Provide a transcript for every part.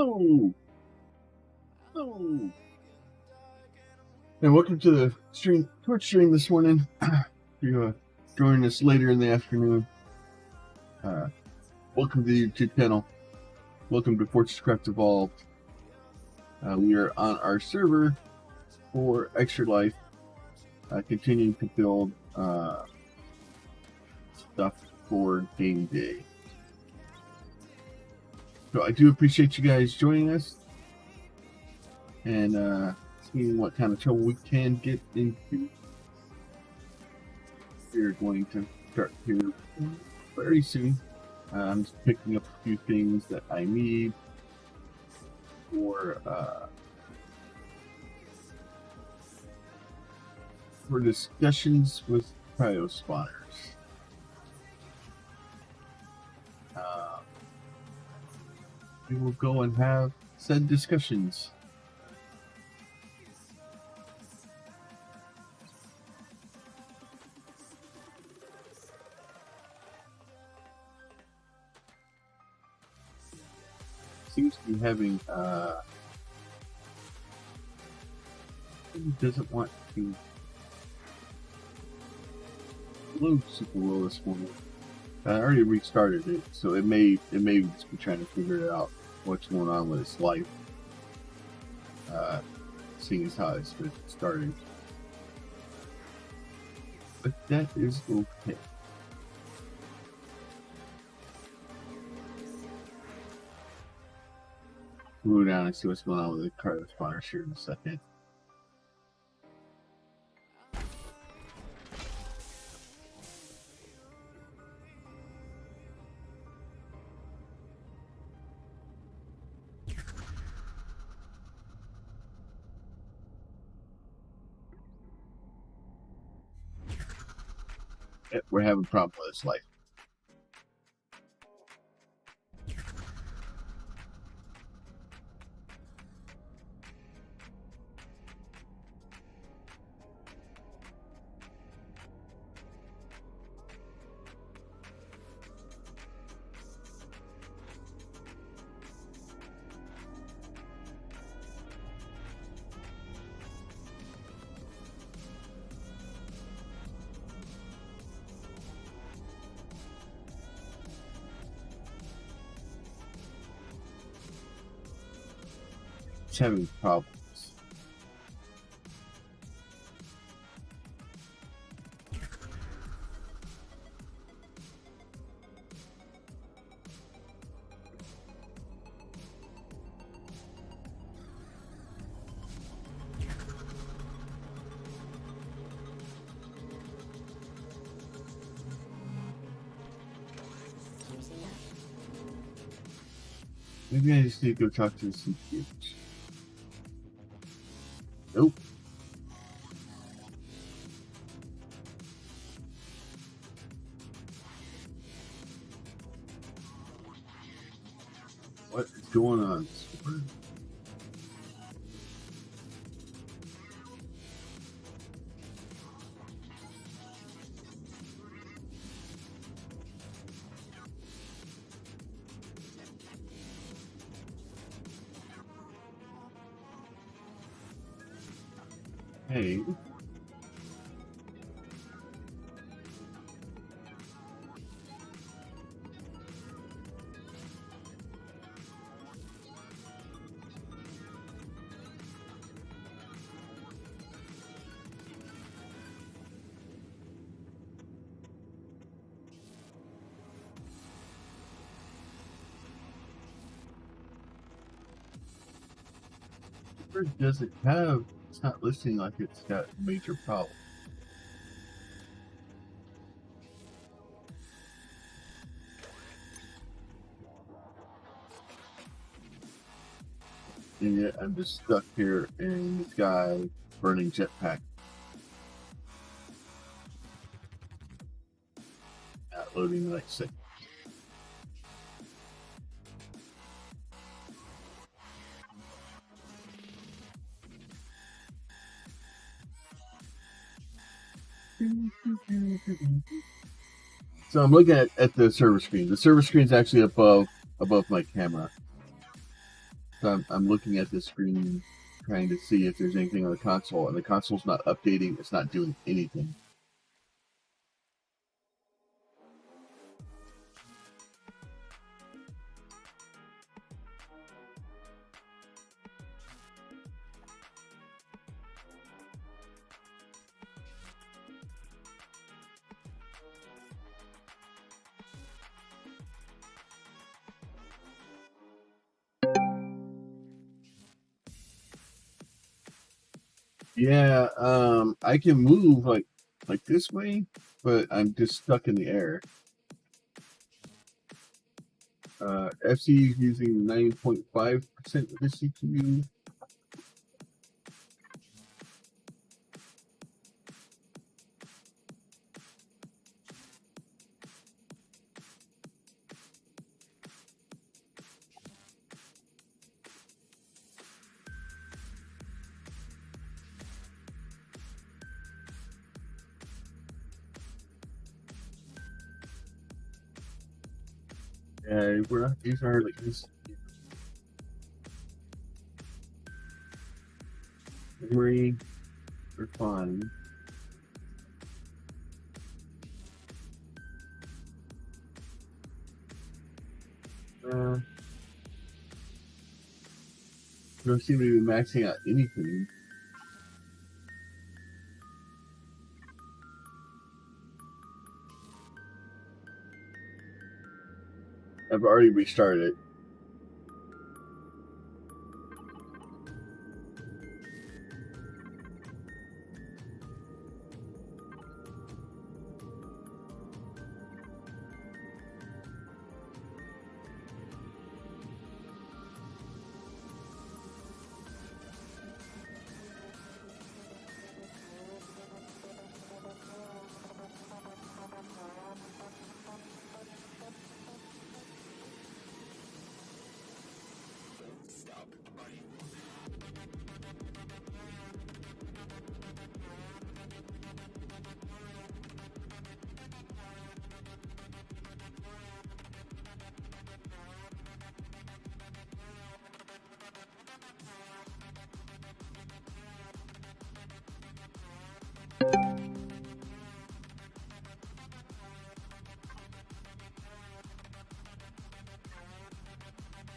Hello, hello, and welcome to the Twitch stream this morning. If you're joining us later in the afternoon, welcome to the YouTube channel. Welcome to FortressCraft Evolved. We are on our server for Extra Life, continuing to build stuff for game day. So I do appreciate you guys joining us and seeing what kind of trouble we can get into. We're going to start here very soon. I'm just picking up a few things that I need for discussions with Cryo spawners. We will go and have said discussions. Seems to be having doesn't want to load super well this morning. I already restarted it, so it may just be trying to figure it out what's going on with its life. Seeing as how it's been starting. But that is okay. We'll go down and see what's going on with the Cryo spawners here in a second. Yep, we're having a problem with its life. Having problems. Maybe I just need to go talk to the CPH. Nope. What is going on? Hey. Or does it have? It's not listing like it's got major problems. And yet I'm just stuck here in this guy burning jetpack. Not loading like sick. So I'm looking at the server screen. The server screen is actually above my camera. So I'm looking at the screen, trying to see if there's anything on the console, and the console's not updating. It's not doing anything. Yeah, I can move like this way, but I'm just stuck in the air. FC is using 9.5% of the CPU. We're not, these are like this. Memory, we're fine. Don't seem to be maxing out anything. I've already restarted it.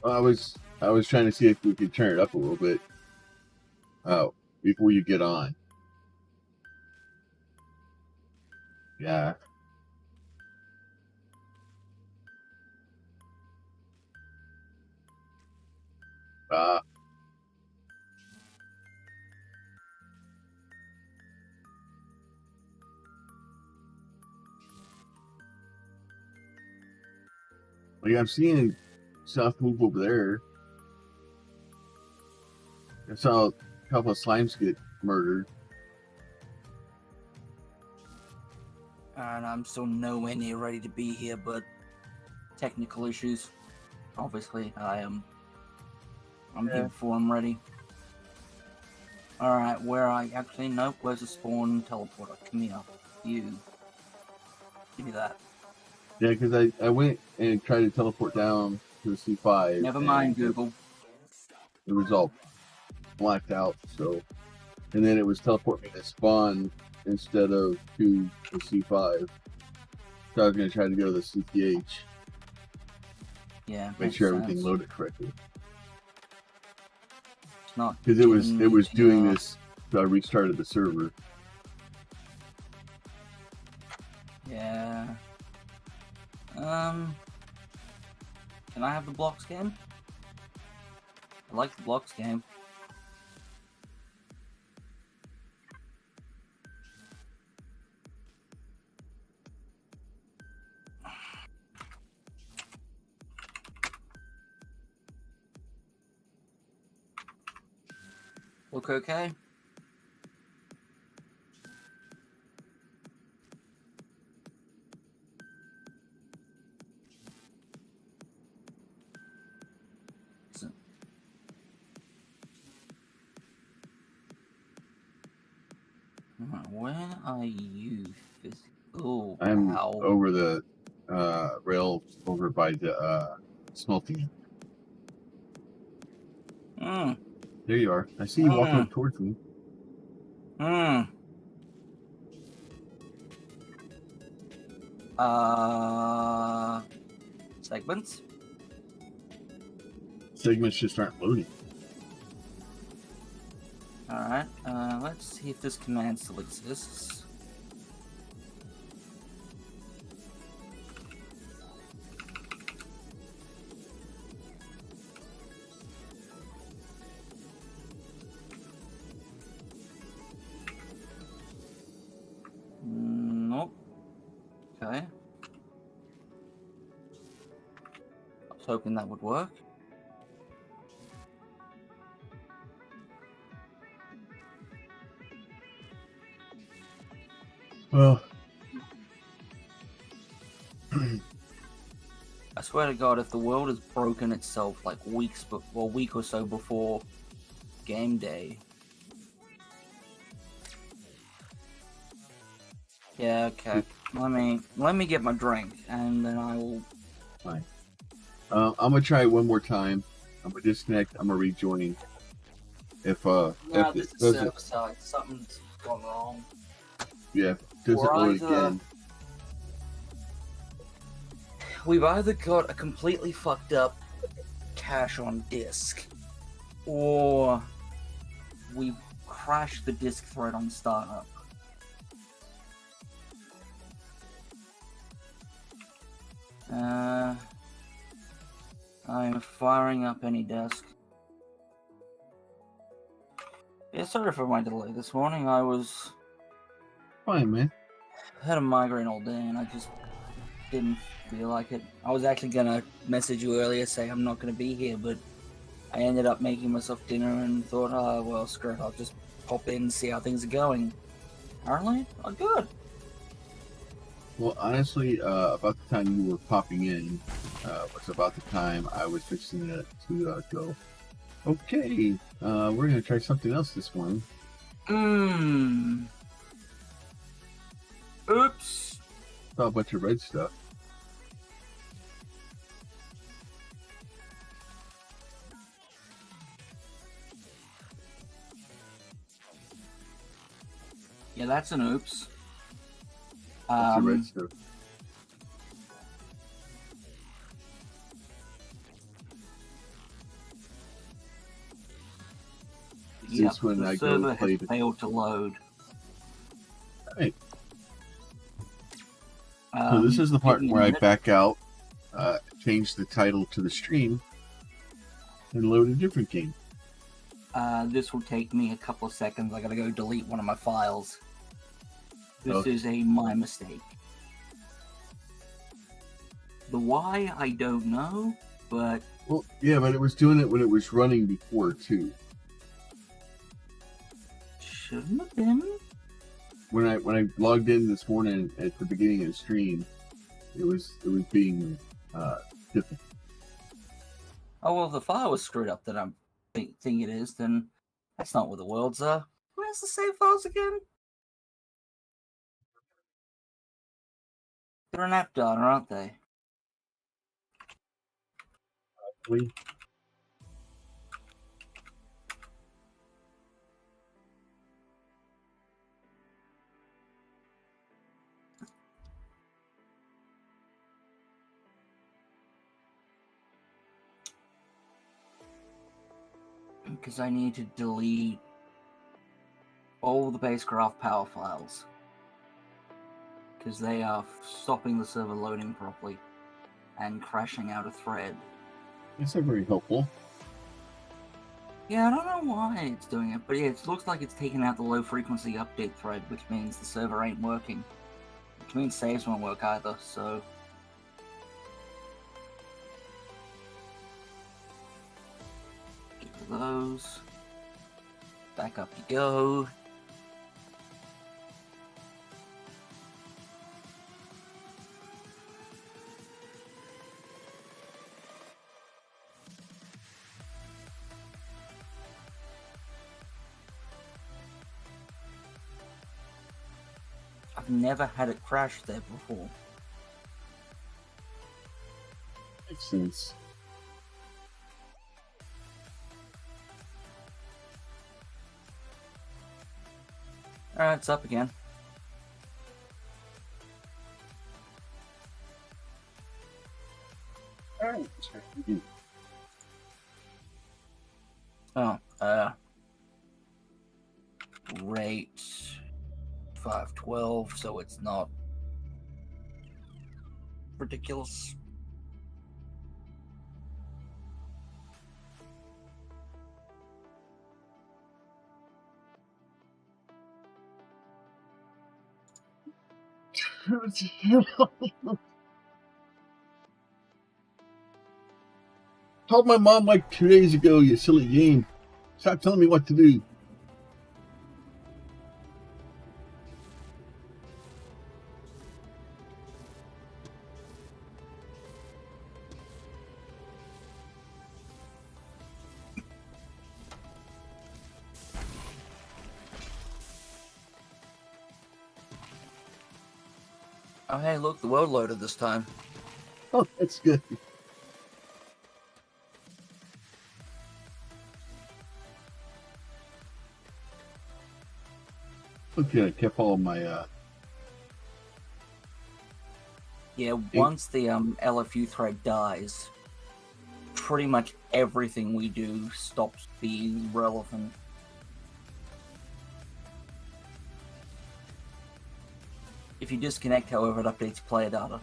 I was trying to see if we could turn it up a little bit. Oh, before you get on. Yeah. Like I'm seeing stuff move over there. I saw a couple of slimes get murdered. And I'm still nowhere near ready to be here, but technical issues. Obviously, I'm here before I'm ready. Alright, where are you? Actually, nope, where's the spawn teleporter? Come here. You. Give me that. Yeah, because I went and tried to teleport down to the C5. Never mind, Google. It was all blacked out, so. And then it was teleporting me to spawn instead of to the C5. So I was going to try to go to the CTH. Yeah. Make sure everything loaded correctly. It's not. Because it was doing this, so I restarted the server. Yeah. Can I have the blocks game? I like the blocks game. Look okay? Where are you? Oh, I'm over the rail over by the smelting. Hmm. There you are. I see you walking up towards me. Hmm. Segments? Segments just aren't loading. Alright, let's see if this command still exists. Nope. Okay. I was hoping that would work. Well, I swear to God, if the world has broken itself like a week or so before game day. Yeah, okay. Let me get my drink, and then I will. fine. I'm gonna try it one more time. I'm gonna disconnect. I'm gonna rejoin. If No, if this it is doesn't, server side. Something's gone wrong. yeah, if it doesn't Or load either- again. We've either got a completely fucked up cache on disk, or we've crashed the disk thread on startup. I'm firing up any disk. Yeah, sorry for my delay this morning. I Fine, man. had a migraine all day and I just didn't feel like it. I was actually gonna message you earlier, say I'm not gonna be here, but I ended up making myself dinner and thought, oh, well, screw it, I'll just pop in and see how things are going. Apparently, good. Well, honestly, about the time you were popping in, was about the time I was fixing to go. Okay, we're gonna try something else this morning. Oops. Saw a bunch of red stuff. Yeah, that's an oops. What's the red stuff? Yeah, This when the I server go play has failed to load. Right. So this is the part where I back out, change the title to the stream, and load a different game. This will take me a couple of seconds. I gotta go delete one of my files. This Okay. is my mistake. The why, I don't know, but... Well, yeah, but it was doing it when it was running before, too. Shouldn't have been. When I logged in this morning at the beginning of the stream, it was being different. Oh, well, if the file was screwed up that I'm think it is, then that's not where the worlds are. Where's the save files again? They're an app data, aren't they? Because I need to delete all the BaseCraft power files. Because they are stopping the server loading properly and crashing out a thread. That's not very helpful. Yeah, I don't know why it's doing it, but yeah, it looks like it's taking out the low frequency update thread, which means the server ain't working. Which means saves won't work either, so... Get to those. Back up you go. I've never had it crash there before. Makes sense. Alright, it's up again. Alright. Oh, rate 512, so it's not ridiculous. Told my mom like 2 days ago, you silly game. Stop telling me what to do. Oh, hey, look, the world loaded this time. Oh, that's good. Okay, I kept all my Yeah, once the LFU thread dies, pretty much everything we do stops being relevant. If you disconnect, however, it updates player data.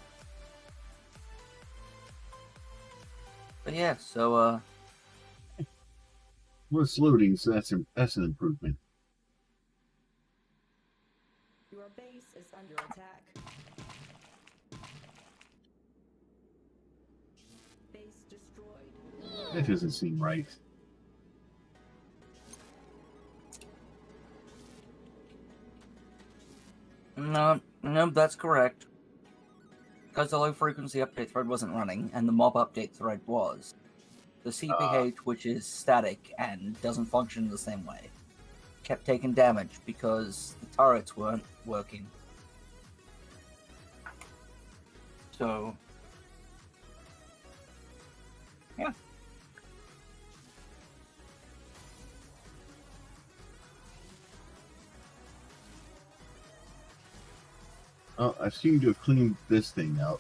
But yeah, so well, it's loading, so that's an improvement. Your base is under attack. Base destroyed. That doesn't seem right. no, that's correct. Because the low frequency update thread wasn't running, and the mob update thread was. The CPH, which is static and doesn't function the same way, kept taking damage because the turrets weren't working. So, yeah. Oh, I seem to have cleaned this thing out.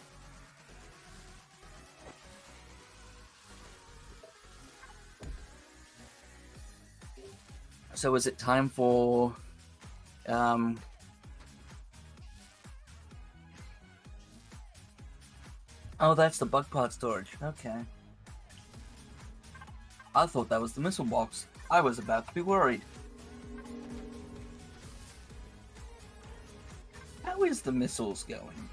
So is it time for oh, that's the bug part storage. Okay. I thought that was the missile box. I was about to be worried. How is the missiles going?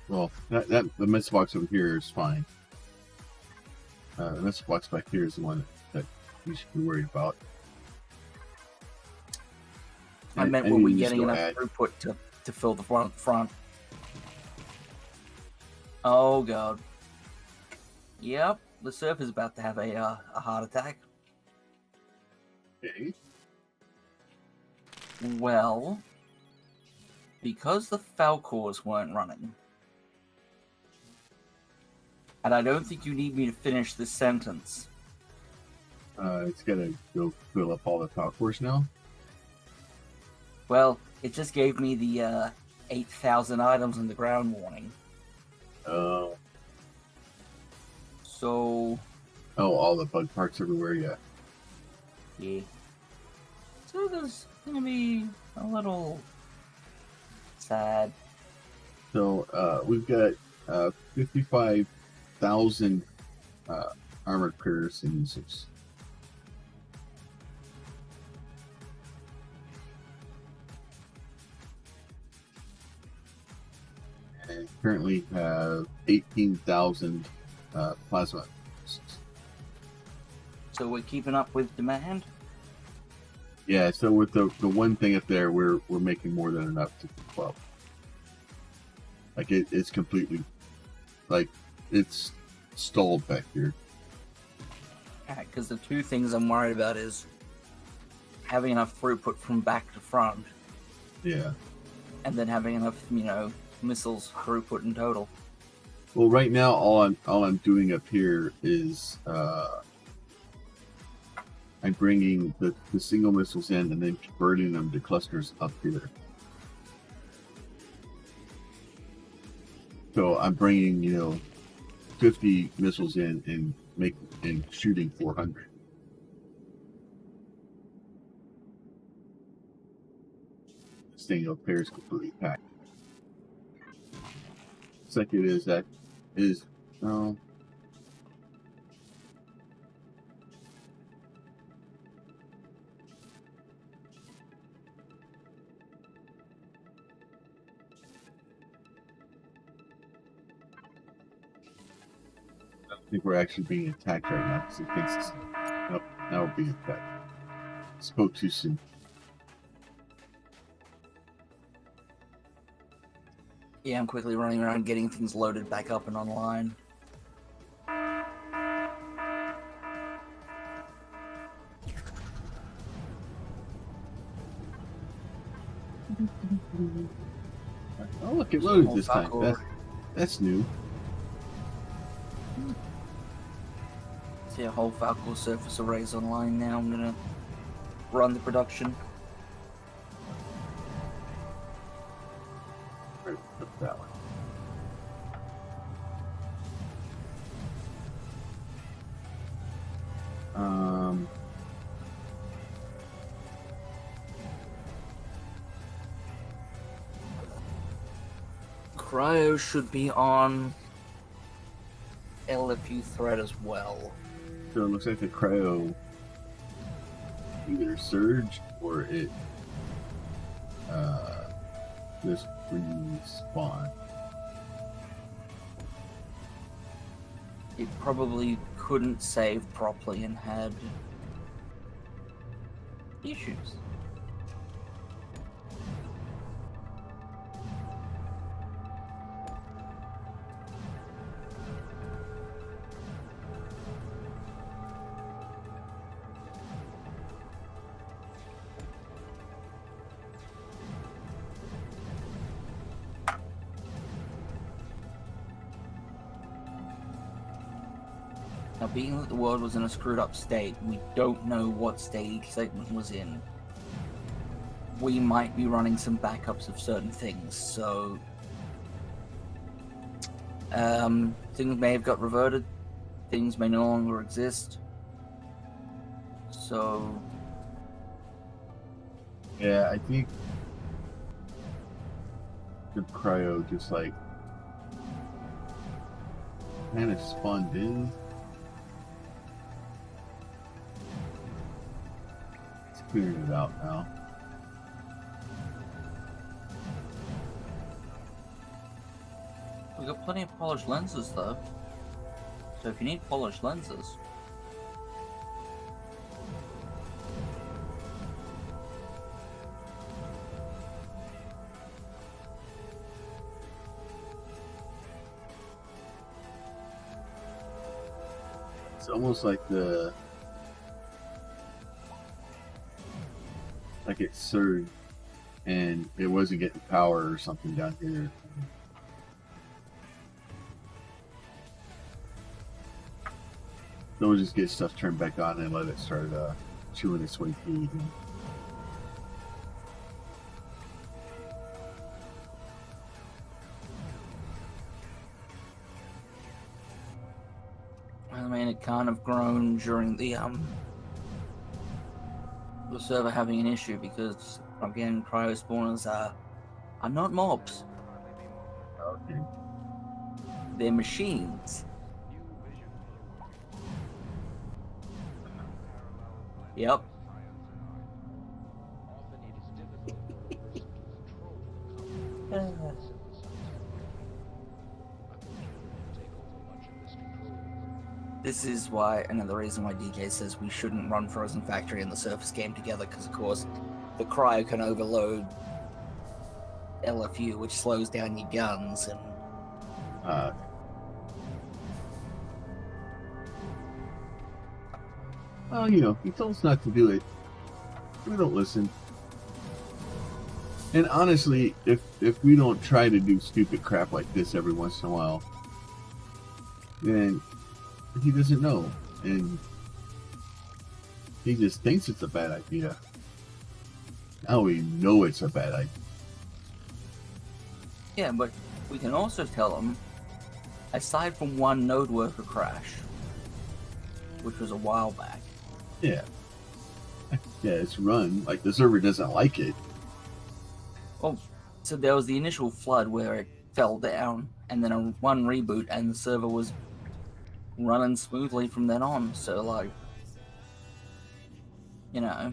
Well, the missile box over here is fine. The missile box back here is the one that you should be worried about. I meant, were we getting enough add. throughput to fill the front? Oh god. Yep, the surf is about to have a heart attack. Okay. Well, because the Falcors weren't running, and I don't think you need me to finish this sentence. It's gonna go fill up all the Falcors now. Well, it just gave me the 8,000 items in the ground warning. Oh, So, all the bug parts everywhere. yeah. So there's gonna be a little sad. So we've got 55,000 armored pairs and users. And currently have 18,000 plasma. So we're keeping up with demand. Yeah, so with the one thing up there, we're making more than enough to keep up. Like it's completely, like it's stalled back here. Because the two things I'm worried about is having enough throughput from back to front, Yeah. and then having enough, missiles throughput in total. Well, right now, all I'm doing up here is I'm bringing the single missiles in and then converting them to clusters up here. So I'm bringing, 50 missiles in and shooting 400. This thing up there is completely packed. Second is no. I think we're actually being attacked right now because it thinks it's... Nope, now we're being attacked. Spoke too soon. Yeah, I'm quickly running around getting things loaded back up and online. Oh, look, it loaded this time. That's new. See a whole Falcor surface arrays online now. I'm gonna run the production. Right, put that one. Cryo should be on LFU thread as well. So it looks like the cryo either surged or it just respawned. It probably couldn't save properly and had issues. Now, being that the world was in a screwed up state, we don't know what state each segment was in. We might be running some backups of certain things, so things may have got reverted, things may no longer exist. So Yeah, I think the cryo just like kind of spawned in. It's clearing it out now. we've got plenty of polished lenses though. So if you need polished lenses, It's almost like it surged and it wasn't getting power or something down here. So we'll just get stuff turned back on and let it start chewing its way through again. I mean, it kind of grown during the server having an issue because again, cryo spawners are not mobs; Okay. they're machines. Yep. This is why another reason why DK says we shouldn't run Frozen Factory and the Surface game together, because of course the cryo can overload LFU, which slows down your guns, and well, he told us not to do it. We don't listen. And honestly, if we don't try to do stupid crap like this every once in a while, then he doesn't know. And He just thinks it's a bad idea. Now we know it's a bad idea. Yeah, but we can also tell them, aside from one node worker crash, which was a while back. Yeah. Yeah, it's run. Like, the server doesn't like it. Well, so there was the initial flood where it fell down, and then one reboot, and the server was running smoothly from then on. So, like, you know,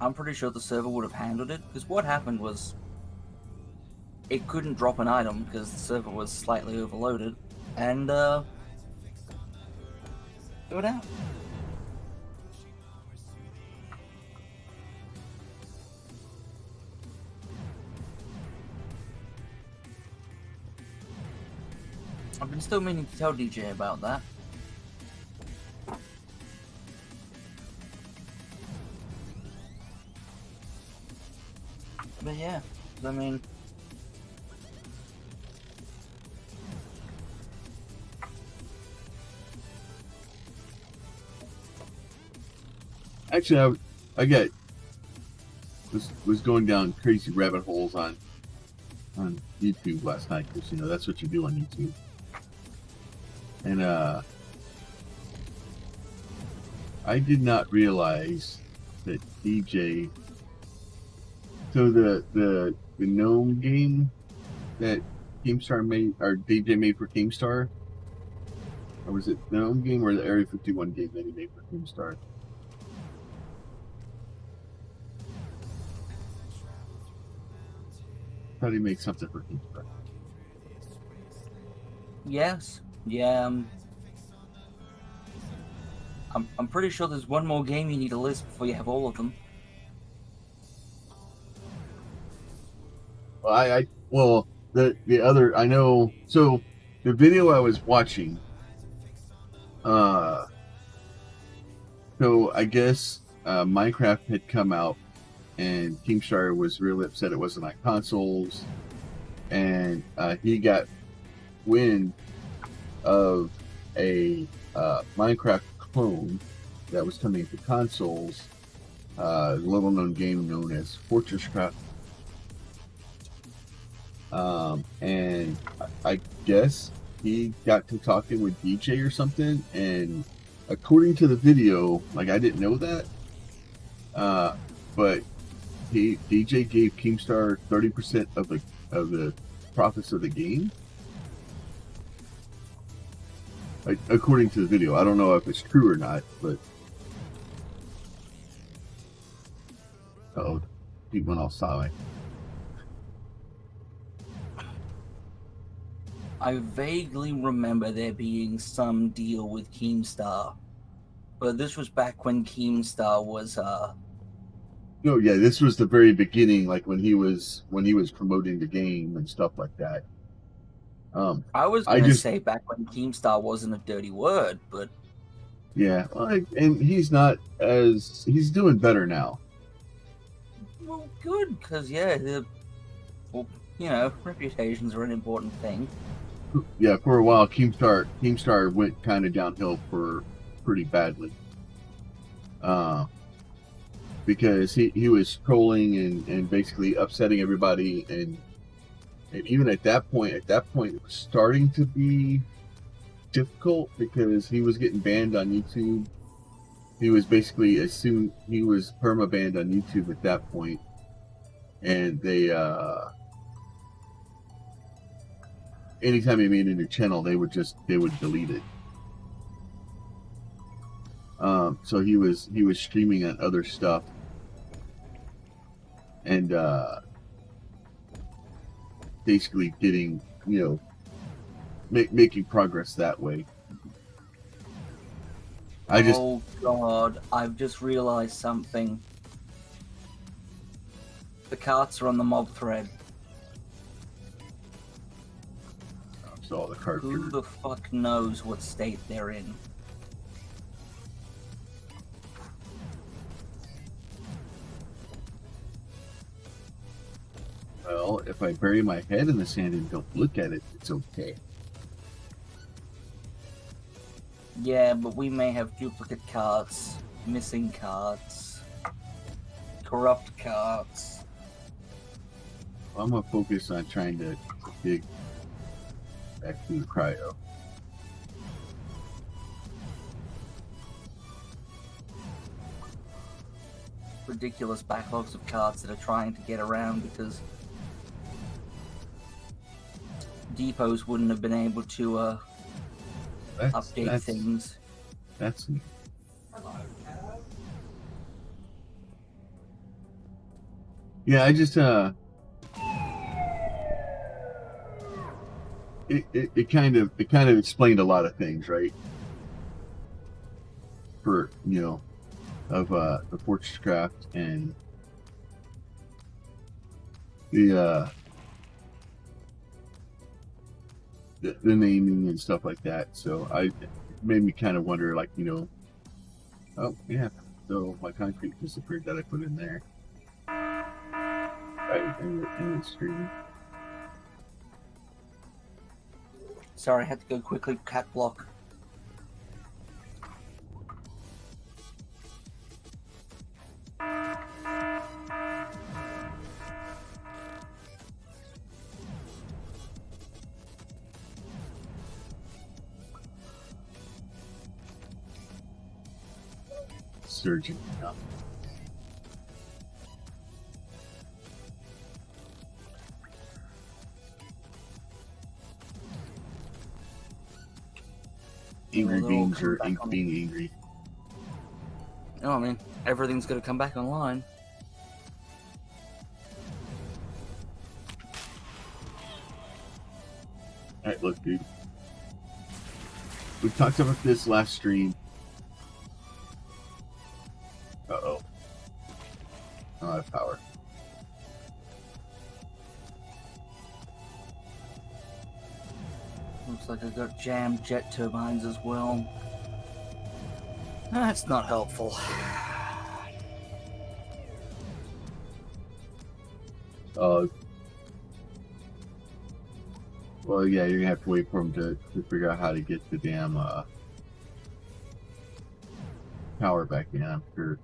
I'm pretty sure the server would have handled it, because what happened was it couldn't drop an item because the server was slightly overloaded, and threw it out. I've been still meaning to tell DJ about that. But yeah, I mean, Actually, I was going down crazy rabbit holes on YouTube last night, because, you know, that's what you do on YouTube. And I did not realize that DJ. So the GNOME game that Keemstar made, or DJ made for Keemstar, or was it the GNOME game or the Area 51 game that he made for Keemstar? Thought he made something for Keemstar. yes, yeah. I'm pretty sure there's one more game you need to list before you have all of them. Well, the other, I know. So the video I was watching, so I guess Minecraft had come out, and Keemstar was really upset it wasn't on consoles, and he got wind of a Minecraft clone that was coming to consoles, a little known game known as FortressCraft. And I guess he got to talking with DJ or something, and according to the video, like, I didn't know that, but DJ gave Keemstar 30% of the profits of the game. Like, according to the video, I don't know if it's true or not, but he went all silent. I vaguely remember there being some deal with Keemstar, but this was back when Keemstar was No, yeah, this was the very beginning, like when he was promoting the game and stuff like that. I was gonna say back when Keemstar wasn't a dirty word, but yeah, like, and he's doing better now. well, good, because yeah, well, you know, reputations are an important thing. Yeah, for a while, Keemstar went kind of downhill for pretty badly, because he was trolling and basically upsetting everybody, and even at that point it was starting to be difficult because he was getting banned on YouTube. He was basically he was perma banned on YouTube at that point, and they anytime he made a new channel, they would delete it. So he was streaming on other stuff, and basically getting, you know, making progress that way. Oh God, I've just realized something. The carts are on the mob thread. So the cart. Who the fuck knows what state they're in? Well, if I bury my head in the sand and don't look at it, it's okay. Yeah, but we may have duplicate cards, missing cards, corrupt cards. I'm gonna focus on trying to dig back to the cryo. Ridiculous backlogs of cards that are trying to get around because depots wouldn't have been able to update things. That's yeah. I just it kind of explained a lot of things, right? For of the FortressCraft and the naming and stuff like that. So it made me kind of wonder, like, oh yeah, so my concrete disappeared that I put in there. Right, and it's streaming. Sorry, I had to go quickly cat block. Surging up. Angry beans or being angry. No, I mean, everything's gonna come back online. Alright, look, dude. We talked about this last stream. Uh-oh. I don't have power. Looks like I got jammed jet turbines as well. That's not helpful. Well, yeah, you're gonna have to wait for them to figure out how to get the damn power back in, I'm sure.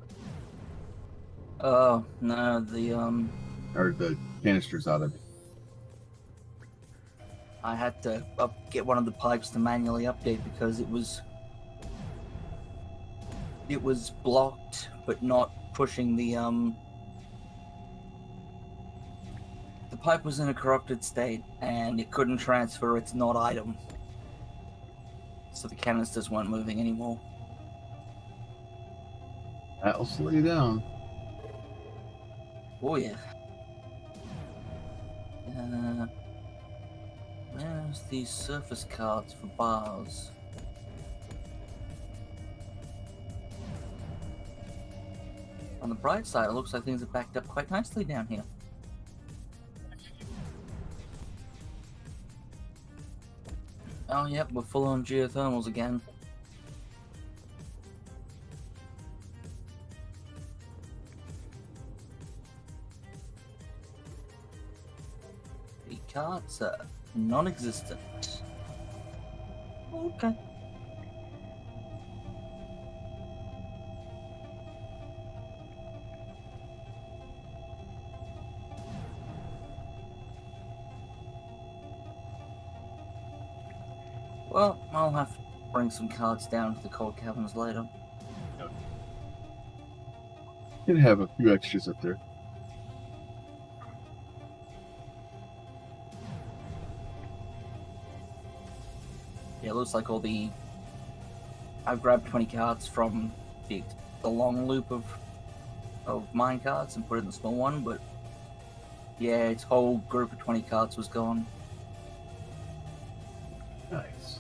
Oh, no, Or the canisters out of it. I had to get one of the pipes to manually update because it was blocked, but not pushing the pipe was in a corrupted state and it couldn't transfer its not item. So the canisters weren't moving anymore. That'll slow you down. Oh yeah. Where's these surface cards for bars? On the bright side, it looks like things are backed up quite nicely down here. Oh yep, we're full on geothermals again. The cards are non-existent. Okay. Well, I'll have to bring some cards down to the cold caverns later. You can have a few extras up there. Yeah, it looks like I've grabbed 20 cards from the long loop of mine cards and put it in the small one, but yeah, its whole group of 20 cards was gone. Nice.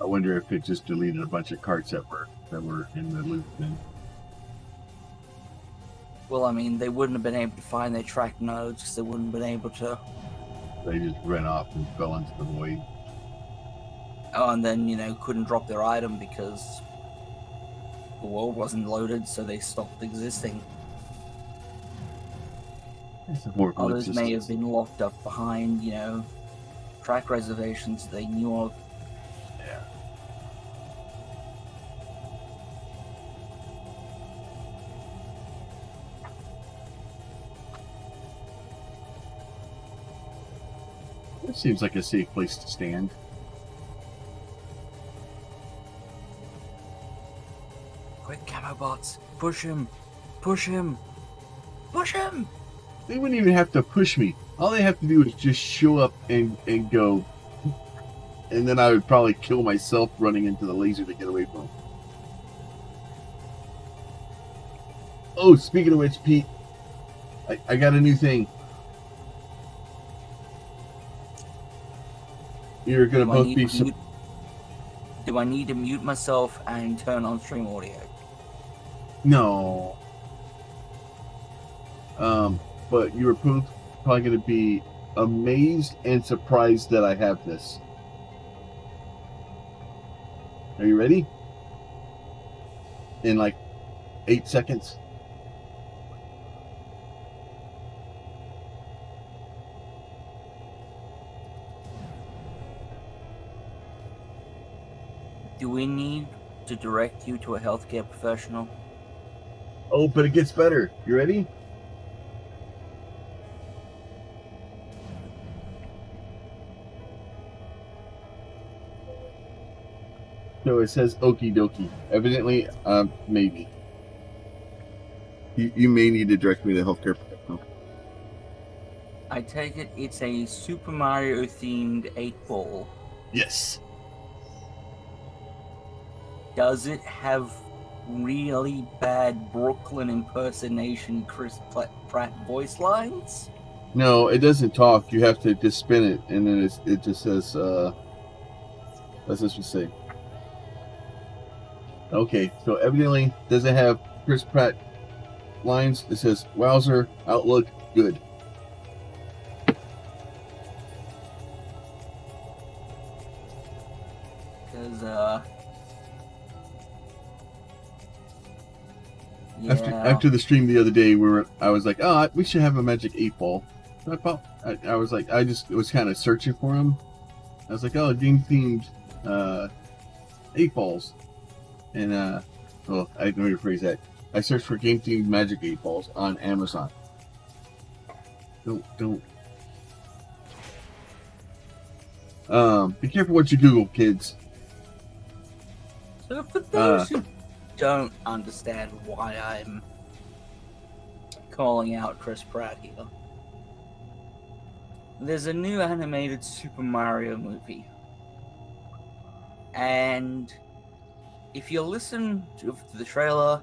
I wonder if it just deleted a bunch of cards that were in the loop then. Well, I mean, they wouldn't have been able to find their track nodes because they wouldn't have been able to. They just ran off and fell into the void. Oh, and then, couldn't drop their item because the world wasn't loaded, so they stopped existing. It's a horrible Others may have existence. been locked up behind, track reservations they knew of. Yeah. It seems like a safe place to stand. Quick, camo bots! Push him! Push him! Push him! They wouldn't even have to push me. All they have to do is just show up and go. And then I would probably kill myself running into the laser to get away from them. Oh, speaking of which, Pete, I got a new thing. You're going to both be... Do I need to mute myself and turn on stream audio? No. But you were both probably going to be amazed and surprised that I have this. Are you ready? In like 8 seconds. Do we need to direct you to a healthcare professional? Oh, but it gets better. You ready? So it says okie dokie. Evidently, maybe. You may need to direct me to the healthcare professional. I take it it's a Super Mario themed 8-ball. Yes. Does it have really bad Brooklyn impersonation Chris Pratt voice lines? No, it doesn't talk. You have to just spin it, and then it just says, what's this one say? Okay, so evidently doesn't have Chris Pratt lines. It says, Wowzer, Outlook, good. Because, After the stream the other day, I was like, oh, we should have a magic 8-ball. So I was like, I just was kind of searching for them. I was like, oh, game themed 8-balls. And well, I don't know rephrase that. I searched for game themed magic 8-balls on Amazon. Don't. Be careful what you Google, kids. So for those who don't understand why I'm calling out Chris Pratt here, there's a new animated Super Mario movie, and if you listen to the trailer,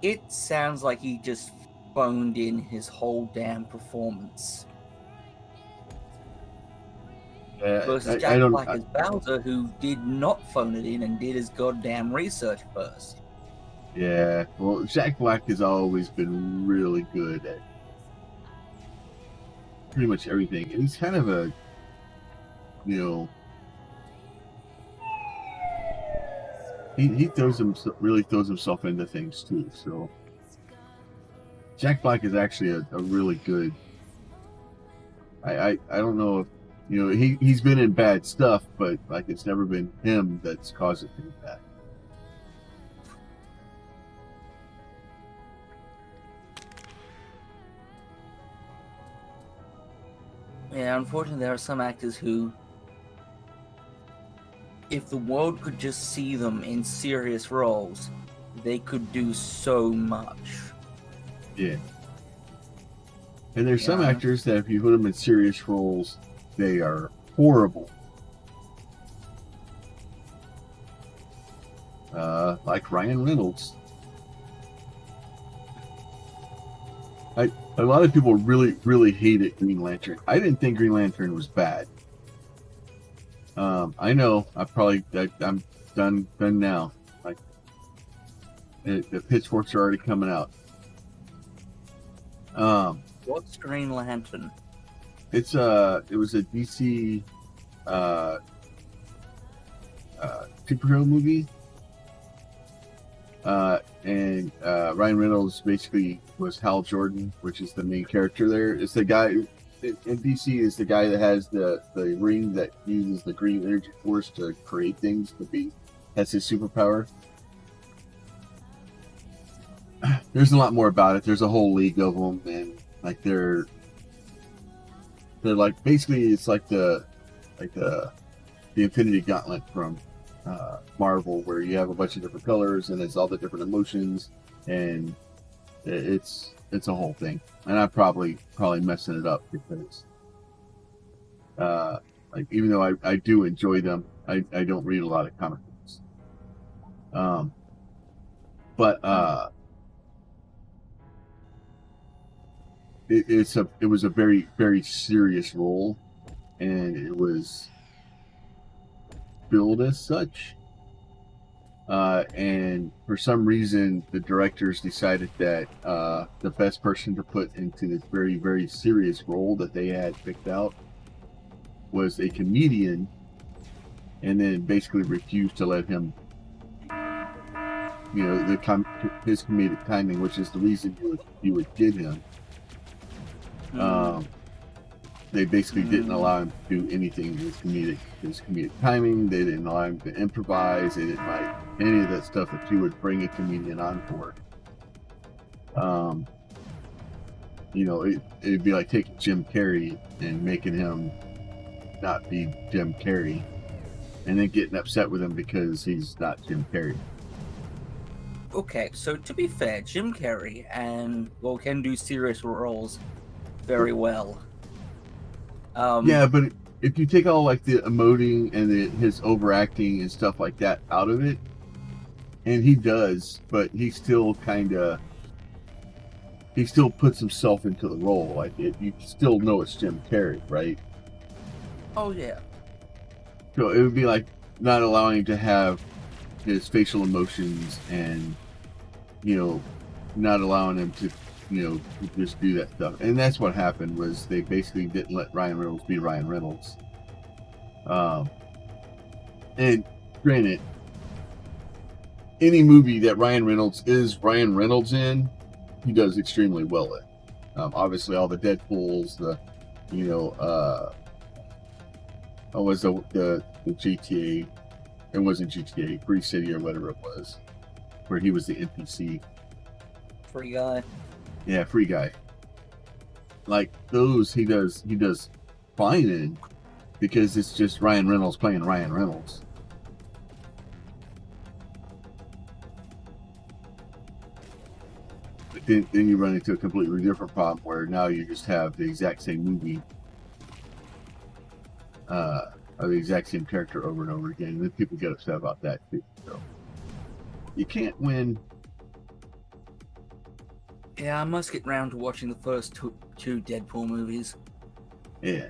it sounds like he just phoned in his whole damn performance. Versus Jack Black as Bowser, who did not phone it in and did his goddamn research first. Yeah, well, Jack Black has always been really good at pretty much everything, and he's kind of a, he really throws himself into things too. So Jack Black is actually a really good. I don't know if he's been in bad stuff, but like it's never been him that's caused it to be bad. Yeah, unfortunately, there are some actors who, if the world could just see them in serious roles, they could do so much. Yeah. And there's some actors that if you put them in serious roles, they are horrible. Like Ryan Reynolds. A lot of people really hated Green Lantern. I didn't think Green Lantern was bad. I know. I'm done now. Like the pitchforks are already coming out. What's Green Lantern? It was a DC superhero movie. And Ryan Reynolds basically was Hal Jordan, which is the main character there. It's the guy, in DC is the guy that has the ring that uses the green energy force to create things to be. That's his superpower. There's a lot more about it. There's a whole league of them, and like they're like basically it's like the Infinity Gauntlet from Marvel, where you have a bunch of different colors and it's all the different emotions, and it's a whole thing. And I'm probably messing it up because like even though I do enjoy them, I don't read a lot of comic books. But it was a very, very serious role, and it was billed as such. And for some reason, the directors decided that the best person to put into this very, very serious role that they had picked out was a comedian, and then basically refused to let him, his comedic timing, which is the reason you would get him. They basically didn't allow him to do anything with his comedic timing. They didn't allow him to improvise. They didn't like any of that stuff that you would bring a comedian on for. It'd be like taking Jim Carrey and making him not be Jim Carrey, and then getting upset with him because he's not Jim Carrey. Okay, so to be fair, Jim Carrey can do serious roles very well. Yeah, but if you take all like the emoting and his overacting and stuff like that out of it, and he does, but he still puts himself into the role. Like you still know it's Jim Carrey, right? Oh yeah. So it would be like not allowing him to have his facial emotions, and not allowing him to just do that stuff. And that's what happened, was they basically didn't let Ryan Reynolds be Ryan Reynolds. And granted, any movie that Ryan Reynolds is Ryan Reynolds in, he does extremely well in. Obviously all the Deadpools, was the GTA, it wasn't GTA, Free City or whatever it was, where he was the NPC. Free Guy. Yeah, Free Guy. Like those, he does fine in, because it's just Ryan Reynolds playing Ryan Reynolds. But then you run into a completely different problem where now you just have the exact same movie, or the exact same character over and over again, and then people get upset about that too. So you can't win. Yeah, I must get round to watching the first two Deadpool movies. Yeah.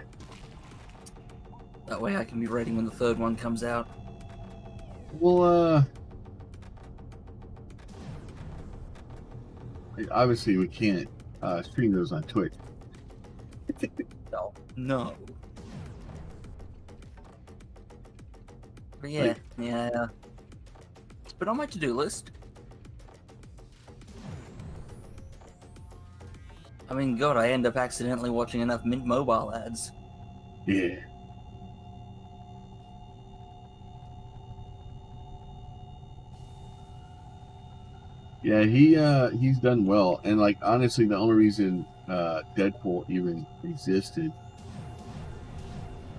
That way I can be ready when the third one comes out. Well, obviously we can't stream those on Twitch. No. But yeah, it's been on my to-do list. I mean, God, I end up accidentally watching enough Mint Mobile ads. Yeah. Yeah, he's done well, and like honestly, the only reason Deadpool even existed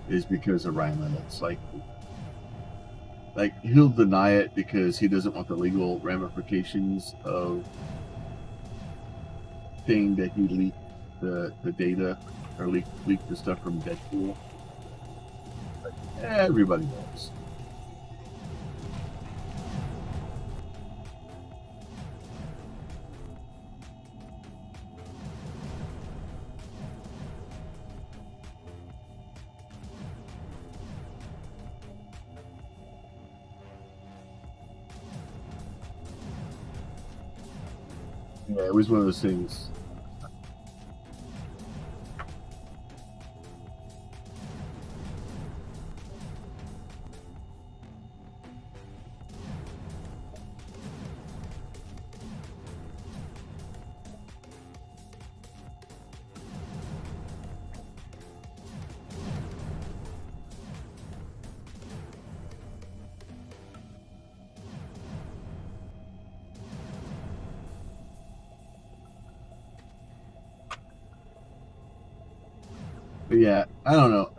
is because of Ryan Reynolds. Like he'll deny it because he doesn't want the legal ramifications of saying that he leaked the data or leaked the stuff from Deadpool. But everybody knows. Yeah, it was one of those things. But yeah, I don't know.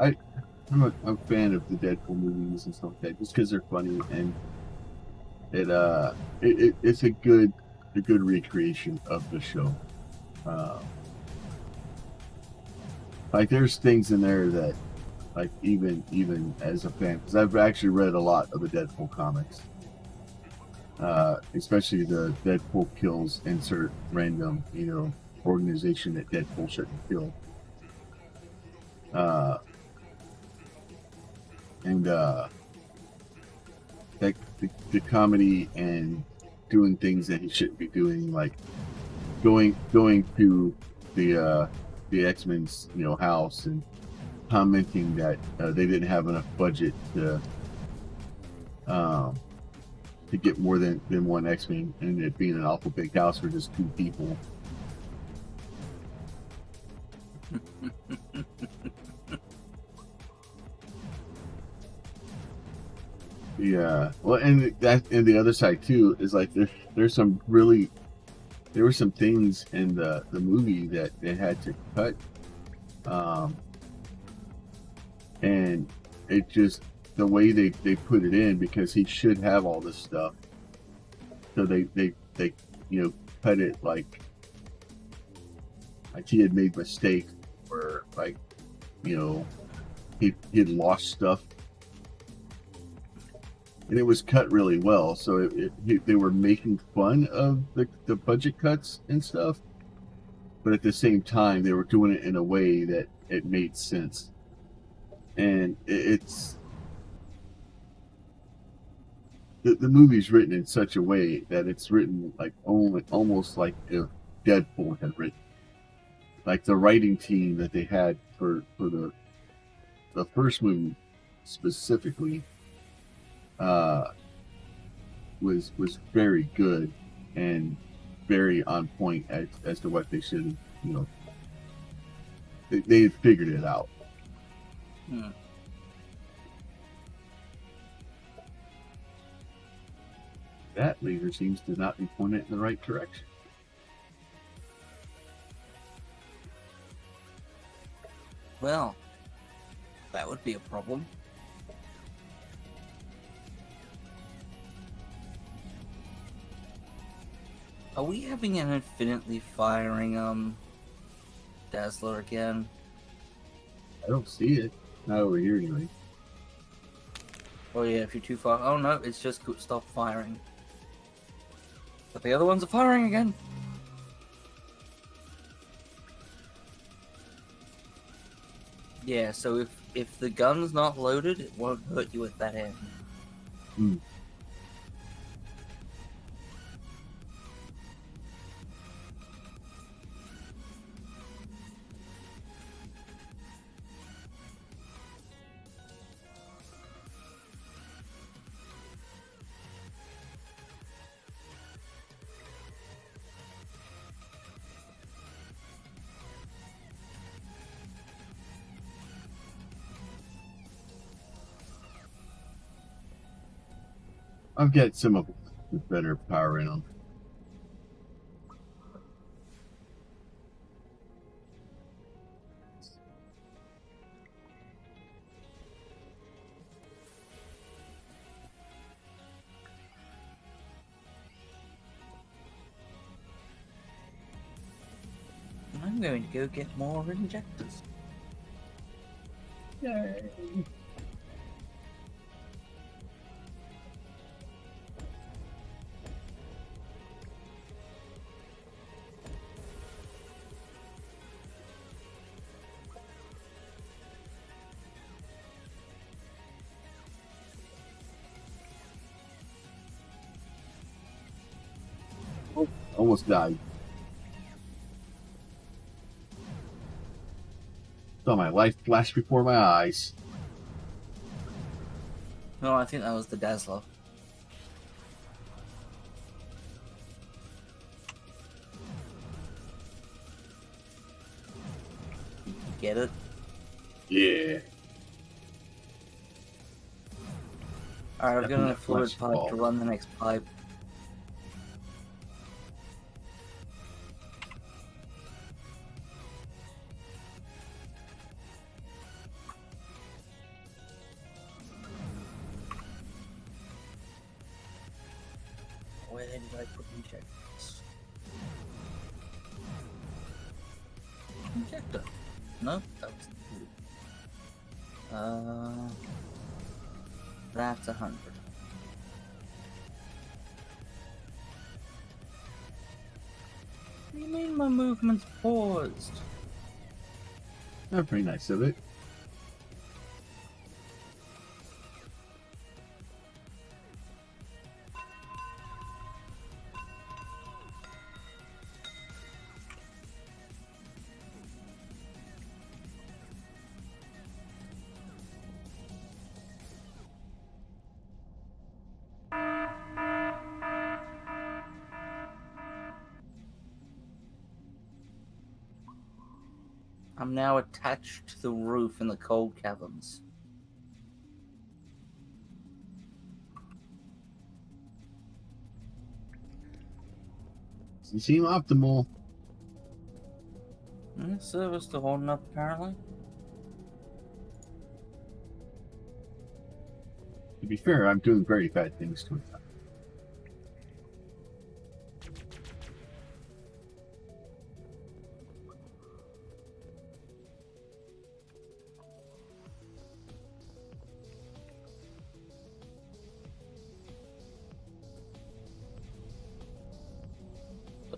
I'm a fan of the Deadpool movies and stuff like that, just because they're funny and it it's a good recreation of the show. Uh, like there's things in there that like even as a fan, because I've actually read a lot of the Deadpool comics, especially the Deadpool kills insert random organization that Deadpool shouldn't kill, uh, and like the comedy and doing things that he shouldn't be doing, like going to the X-Men's house and commenting that they didn't have enough budget um, to get more than one X-Men, and it being an awful big house for just two people. Yeah, well, and the other side too is like there's some really there were some things in the movie that they had to cut, um, and it just the way they put it in, because he should have all this stuff, so they cut it like he had made mistakes, or like he had lost stuff, and it was cut really well. So they were making fun of the budget cuts and stuff, but at the same time they were doing it in a way that it made sense. And it's the movie's written in such a way that it's written like almost like if Deadpool had written. Like the writing team that they had for the first movie specifically uh, was very good and very on point as to what they should have. They had figured it out. Hmm. That laser seems to not be pointed in the right direction. Well, that would be a problem. Are we having an infinitely firing Dazzler again? I don't see it. Not over here anyway. Oh yeah, if you're too far. Oh no, it's just stop firing. But the other ones are firing again. Yeah, so if the gun's not loaded, it won't hurt you at that end. Hmm. I've got some of them with better power in them. I'm going to go get more injectors. Yay! Oh, almost died. Saw my life flash before my eyes. No, I think that was the Dazzler. You get it? Yeah. Alright, I've got enough Definitely fluid flash pipe ball. to run the next pipe. Where did I put injectors? Injector. Nope, that was good. That's 100. What do you mean my movement's paused? That's pretty nice of it. I'm now attached to the roof in the cold caverns. You seem optimal. Service still holding up, apparently. To be fair, I'm doing very bad things to it.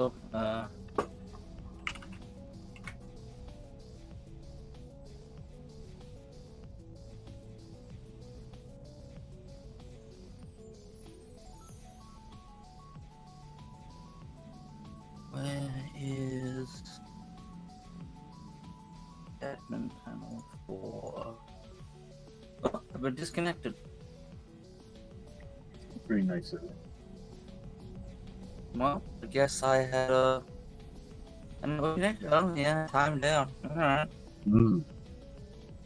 Oh, where is admin panel for? Oh, I've been disconnected. Very nice of it. Well, I guess I had another connected. Oh yeah, time down. All right.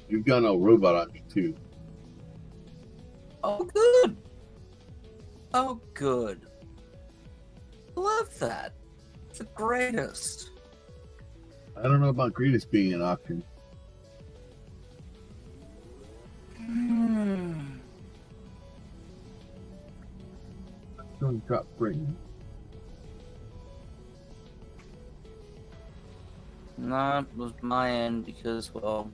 You've got no robot on me too. Oh good. Oh good. Love that. It's the greatest. I don't know about greatest being an option. Don't drop brain. No, it was my end because, well,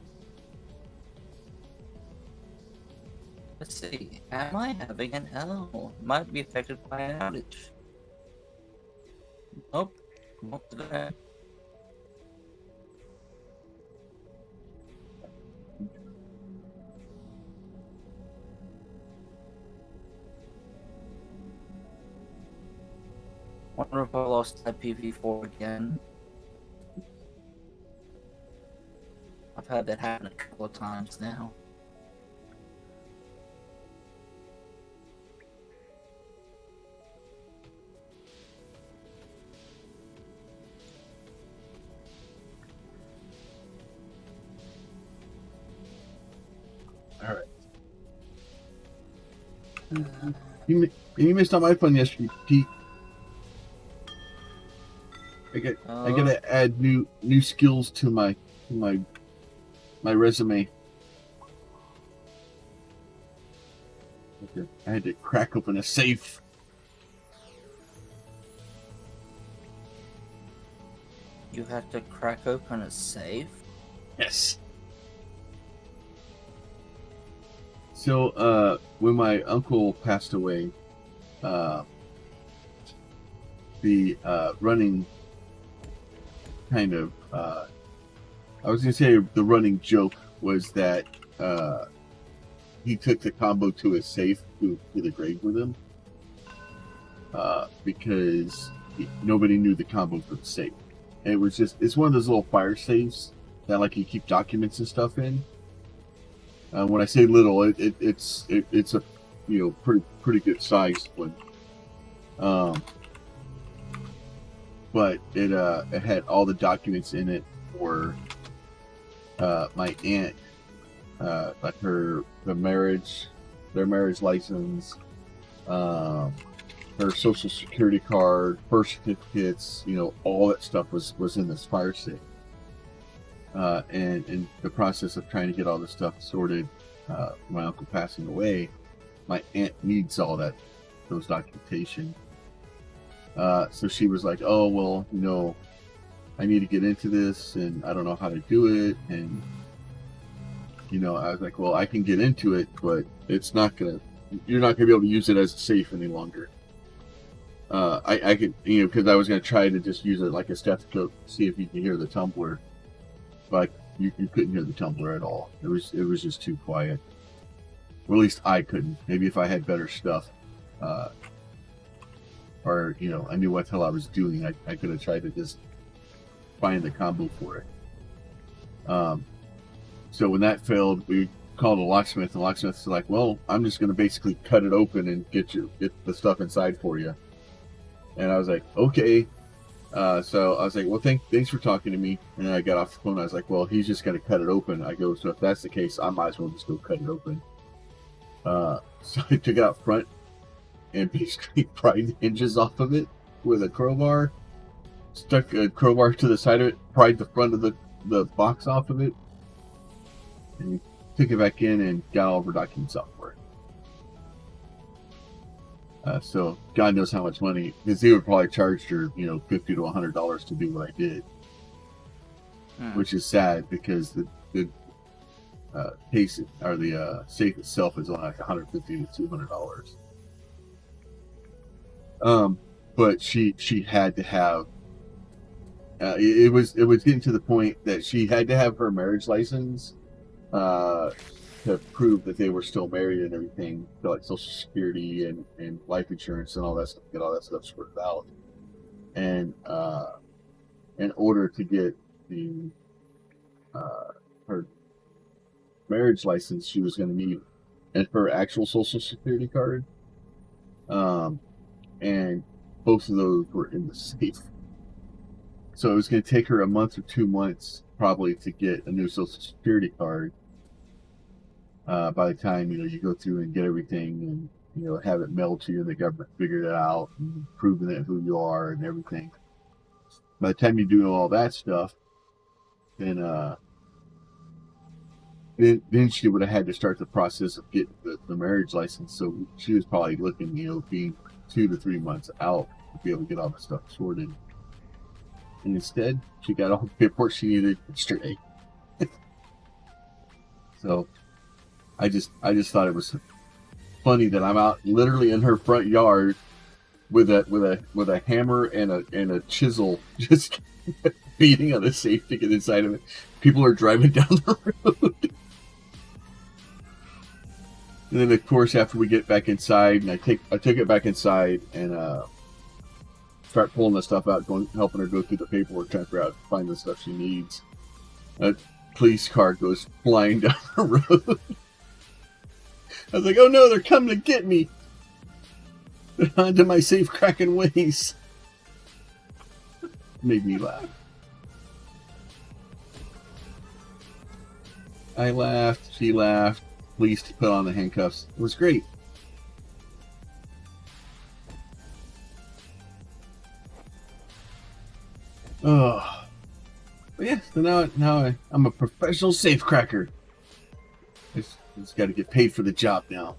let's see. Am I having an L? Might be affected by an outage. Nope. Not today. Wonder if I lost that PV4 again. I've had that happen a couple of times now. All right. You missed out my fun yesterday, Pete. I gotta add new skills to my resume. Okay. I had to crack open a safe. You have to crack open a safe? Yes. So, when my uncle passed away, the running kind of, I was going to say the running joke was that he took the combo to his safe to the grave with him because nobody knew the combo for the safe. And it was it's one of those little fire safes that like you keep documents and stuff in. When I say little, it's a pretty good sized one. But it had all the documents in it for my aunt, like their marriage license, her social security card, birth certificates, all that stuff was in this fire safe. And in the process of trying to get all this stuff sorted, my uncle passing away, my aunt needs all those documentation. So she was like, "Oh well, you know, I need to get into this, and I don't know how to do it." And you know, I was like, "Well, I can get into it, but it's not gonna. You're not gonna be able to use it as a safe any longer." I could, you know, because I was gonna try to just use it like a stethoscope, see if you could hear the tumbler, but you couldn't hear the tumbler at all. It was just too quiet. Or at least I couldn't. Maybe if I had better stuff, or you know, I knew what the hell I was doing, I could have tried to just find the combo for it. So when that failed, we called a locksmith, and the locksmith's like, "Well, I'm just going to basically cut it open and get the stuff inside for you." And I was like, "Okay." So I was like, "Well, thanks for talking to me." And then I got off the phone. I was like, "Well, he's just going to cut it open." I go, "So if that's the case, I might as well just go cut it open." So I took it out front and basically pried the hinges off of it with a crowbar, stuck a crowbar to the side of it, pried the front of the box off of it, and took it back in and got all of her documents out for it. So God knows how much money, because they would probably charge her, you know, $50 to $100 to do what I did, which is sad because the case or the safe itself is only like $150 to $200. But she had to have. It was getting to the point that she had to have her marriage license to prove that they were still married and everything, like Social Security and life insurance and all that stuff, get all that stuff sorted out. And in order to get the her marriage license, she was going to need her actual Social Security card, and both of those were in the safe. So it was going to take her a month or 2 months probably to get a new Social Security card. By the time, you know, you go through and get everything and, you know, have it mailed to you and the government figured it out and proving it who you are and everything. By the time you do all that stuff, then she would have had to start the process of getting the marriage license. So she was probably looking, you know, being 2 to 3 months out to be able to get all the stuff sorted. And instead, she got all the paperwork she needed yesterday. So I just thought it was funny that I'm out literally in her front yard with a hammer and a chisel, just beating on the safe to get inside of it. People are driving down the road. And then, of course, after we get back inside, and I took it back inside and start pulling the stuff out, helping her go through the paperwork, trying to figure out, find the stuff she needs. A police car goes flying down the road. I was like, "Oh no, they're coming to get me! They're onto my safe cracking ways." Made me laugh. I laughed, she laughed. Police put on the handcuffs. It was great. Oh, but yeah. So now I'm a professional safe cracker. Just got to get paid for the job now.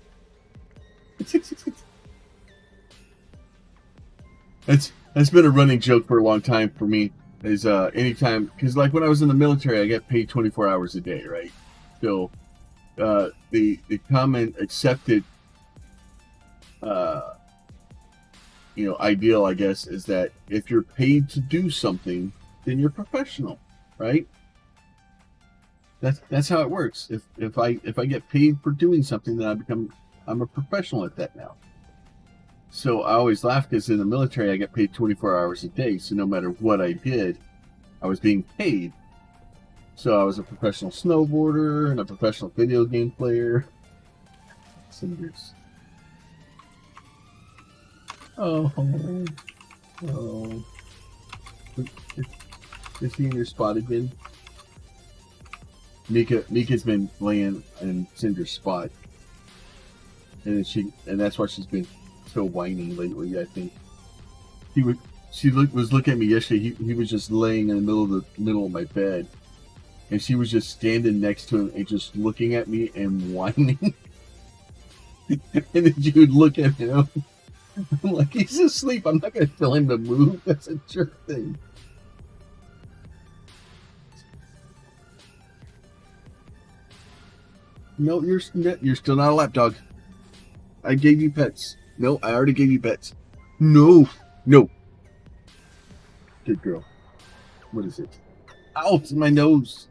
That's been a running joke for a long time for me. Is anytime, because like when I was in the military, I get paid 24 hours a day, right? So the common accepted ideal, I guess, is that if you're paid to do something, then you're professional, right? That's how it works. If I get paid for doing something, then I'm a professional at that now. So I always laugh because in the military I get paid 24 hours a day. So no matter what I did, I was being paid. So I was a professional snowboarder and a professional video game player. Cinders. Oh. Is he in your spot again? Mika's been laying in Cinder's spot, and that's why she's been so whiny lately. I think she was looking at me yesterday. He was just laying in the middle of my bed, and she was just standing next to him and just looking at me and whining. And then she would look at him, I'm like, he's asleep. I'm not gonna tell him to move. That's a jerk thing. No, you're still not a lapdog. I gave you pets. No, I already gave you pets. No, no. Good girl. What is it? Ow, it's in my nose.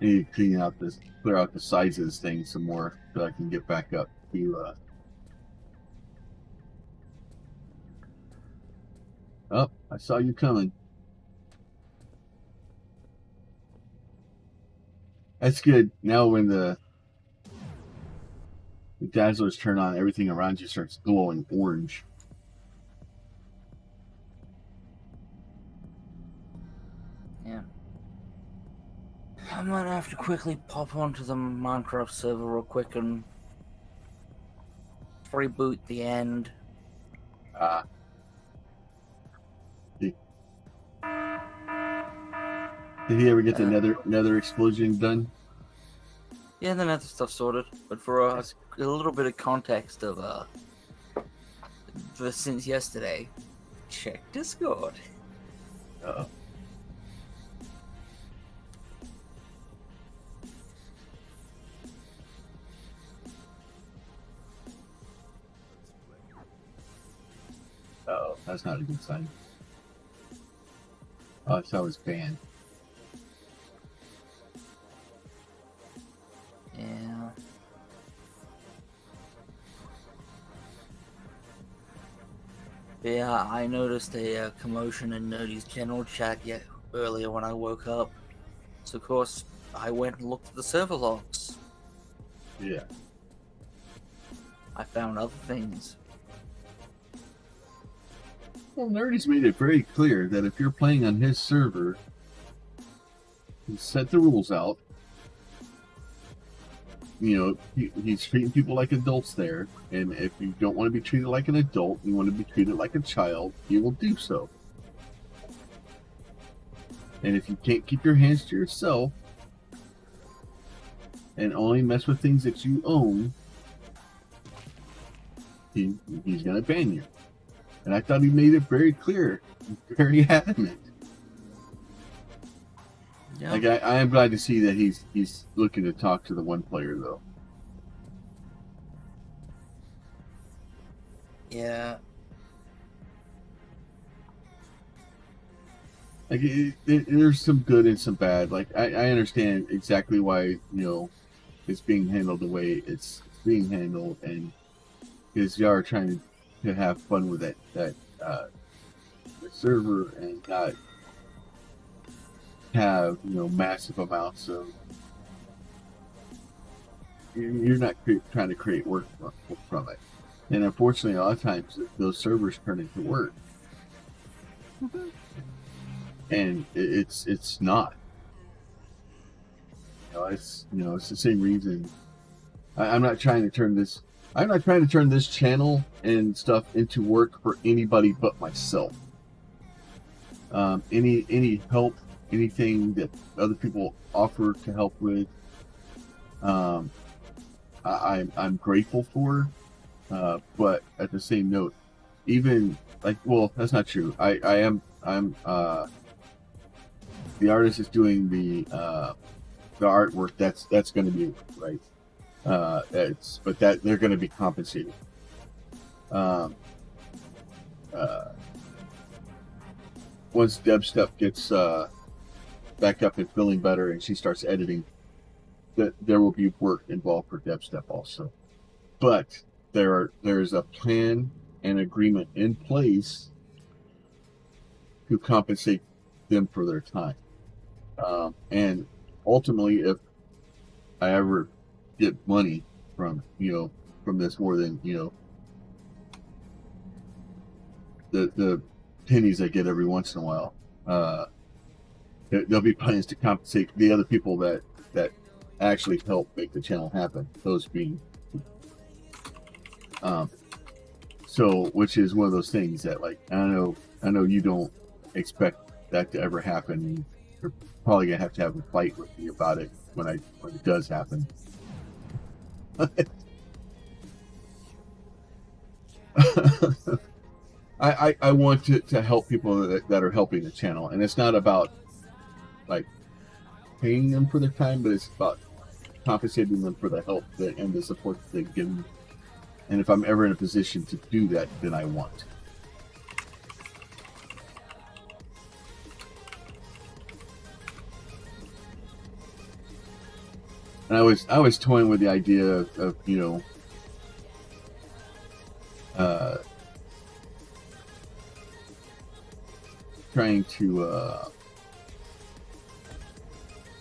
I need to clear out the sides of this thing some more so I can get back up to. Oh, I saw you coming. That's good. Now when the dazzlers turn on, everything around you starts glowing orange. Yeah. I'm gonna have to quickly pop onto the Minecraft server real quick and reboot the end. Did he ever get the nether explosion done? Yeah, then that's stuff sorted. But for a little bit of context of since yesterday, check Discord. Uh-oh. Oh, that's not a good sign. Oh, so it's banned. Yeah. Yeah, I noticed a commotion in Nerdy's general chat earlier when I woke up. So of course, I went and looked at the server logs. Yeah. I found other things. Well, Nerdy's made it very clear that if you're playing on his server, he set the rules out. You know, he's treating people like adults there, and if you don't want to be treated like an adult, you want to be treated like a child, he will do so. And if you can't keep your hands to yourself and only mess with things that you own, he's going to ban you. And I thought he made it very clear, very adamant. Yeah. Like I am glad to see that he's looking to talk to the one player though. Yeah. Like there's some good and some bad. Like I understand exactly why it's being handled the way it's being handled, and because y'all are trying to have fun with that the server and not have massive amounts of. You're not trying to create work from it, and unfortunately, a lot of times those servers turn into work, and it's not. It's the same reason. I'm not trying to turn this. I'm not trying to turn this channel and stuff into work for anybody but myself. Any help, anything that other people offer to help with, I'm grateful for. But at the same note, even that's not true. I'm the artist is doing the artwork. That's going to be right. But they're going to be compensated. Once Deb stuff gets back up and feeling better, and she starts editing, that there will be work involved for Deb stuff also. But there's a plan and agreement in place to compensate them for their time. And ultimately, if I ever get money from this more than the pennies I get every once in a while, there'll be plans to compensate the other people that actually help make the channel happen. Those being So, which is one of those things that, like, I know you don't expect that to ever happen. You're probably gonna have to have a fight with me about it when it does happen. I want to help people that are helping the channel, and it's not about like paying them for their time, but it's about compensating them for the help and the support that they've given me. And if I'm ever in a position to do that, then I want. And I was toying with the idea of trying to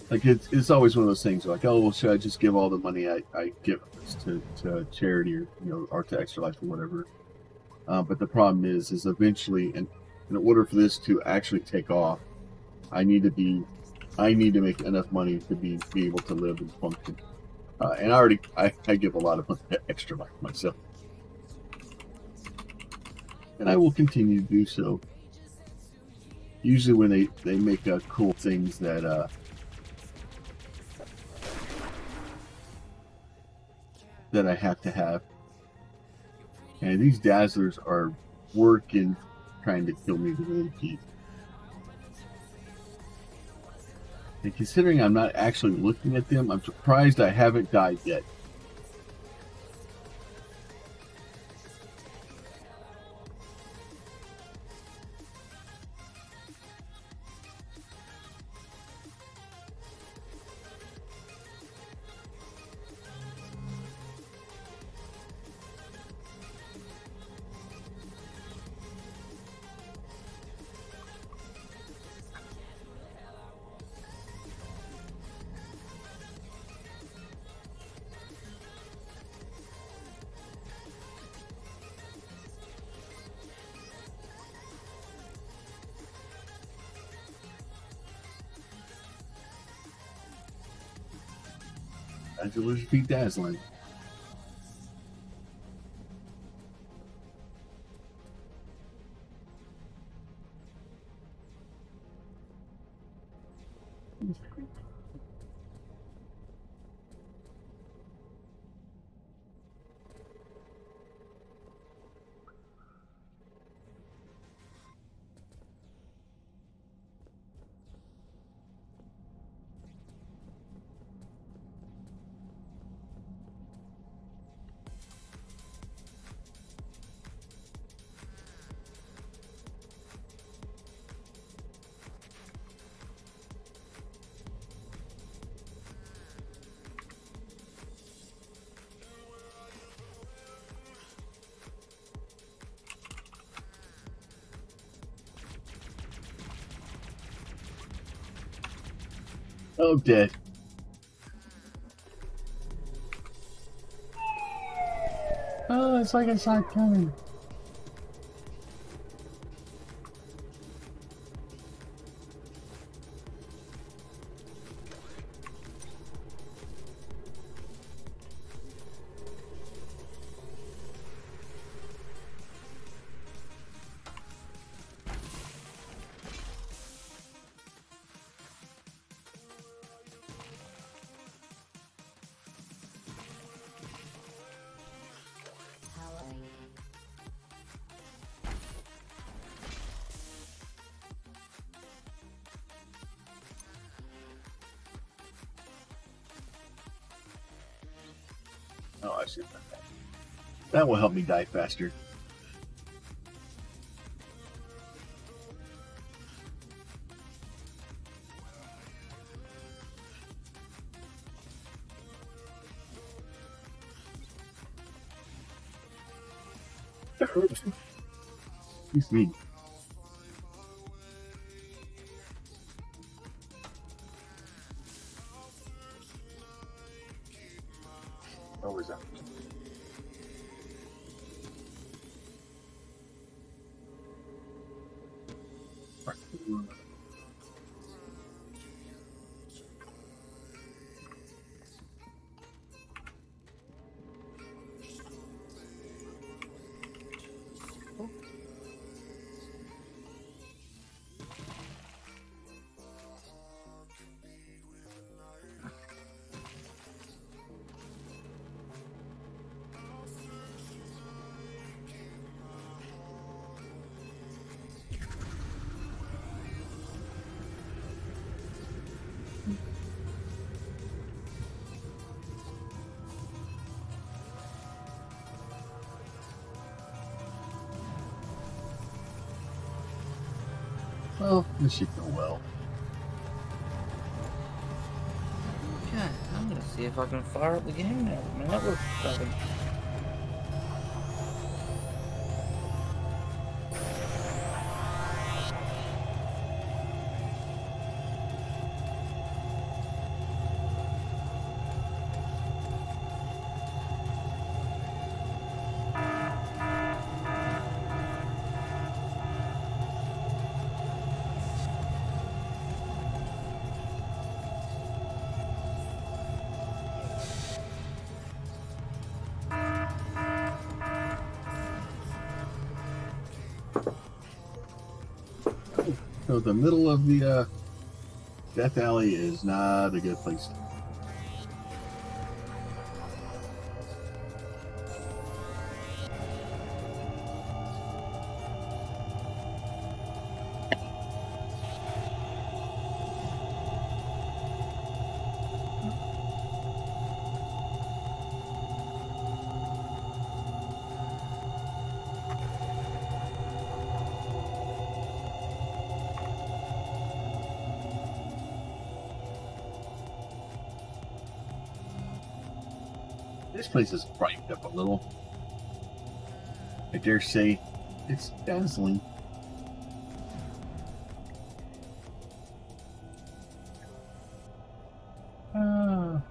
like it's always one of those things like, oh well, should I just give all the money I give to charity or to Extra Life or whatever. But the problem is eventually, and in order for this to actually take off, I need to make enough money to be able to live and function. And I give a lot of money to Extra Life myself, and I will continue to do so. Usually when they make cool things that I have to have. And these dazzlers are working, trying to kill me with little teeth. And considering I'm not actually looking at them, I'm surprised I haven't died yet. Dazzlers be dazzling. Oh, dead. Oh, it's like I saw it coming. Oh, I see. That will help me die faster. Excuse me. What was that? Oh, this should go well. Okay, I'm gonna see if I can fire up the game now. My network's struggling. So the middle of the Death Alley is not a good place. This place is brightened up a little. I dare say it's dazzling. Ah.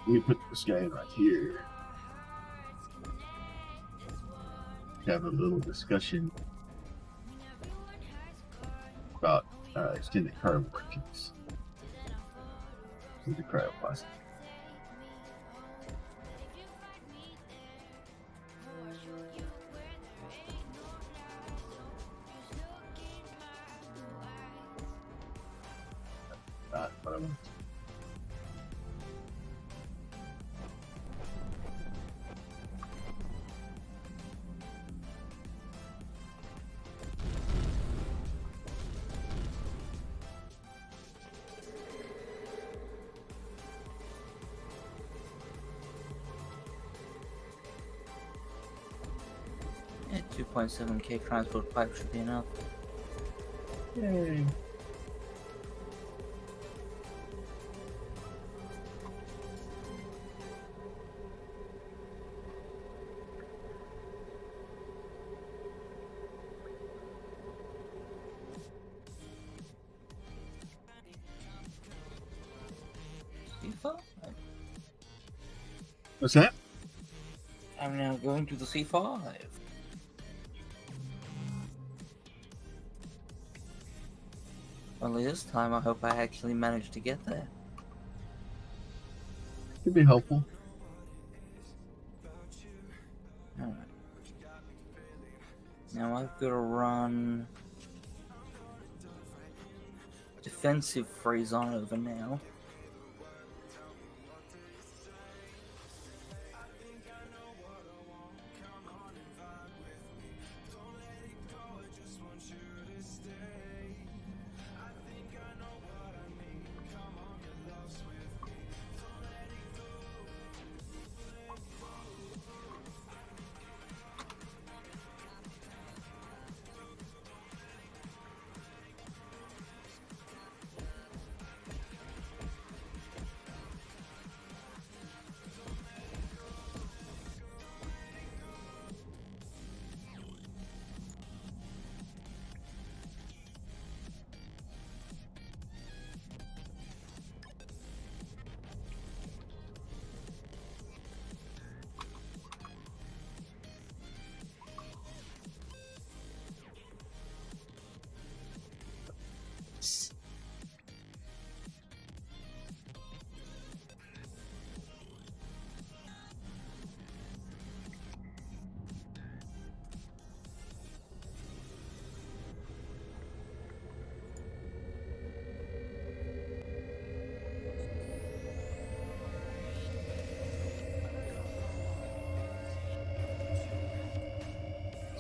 Let me put this guy in right here. Have a little discussion about extended cryo workings with the cryoplastic. Not what I want. Yeah, 2.7K transport pipe should be enough. Yay. C5? What's that? I'm now going to the C5. Only this time I hope I actually managed to get there. Could be helpful. Alright. Now I've got to run defensive freeze on over now.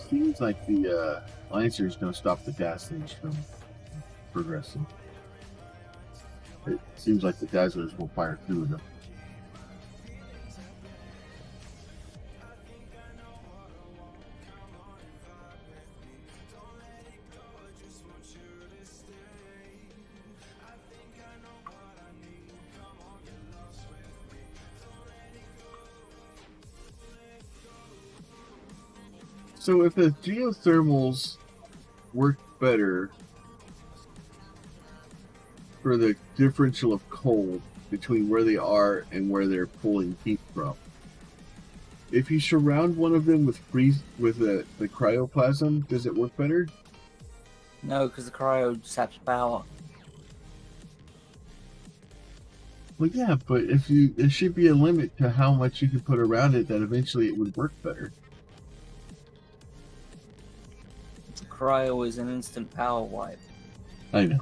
Seems like the Lancers don't stop the Dazzlers from progressing. It seems like the Dazzlers will fire through them. So if the geothermals work better for the differential of cold between where they are and where they're pulling heat from, if you surround one of them with the cryoplasm, does it work better? No, because the cryo saps power. Well, yeah, but there should be a limit to how much you can put around it that eventually it would work better. Cryo is an instant power wipe. I know.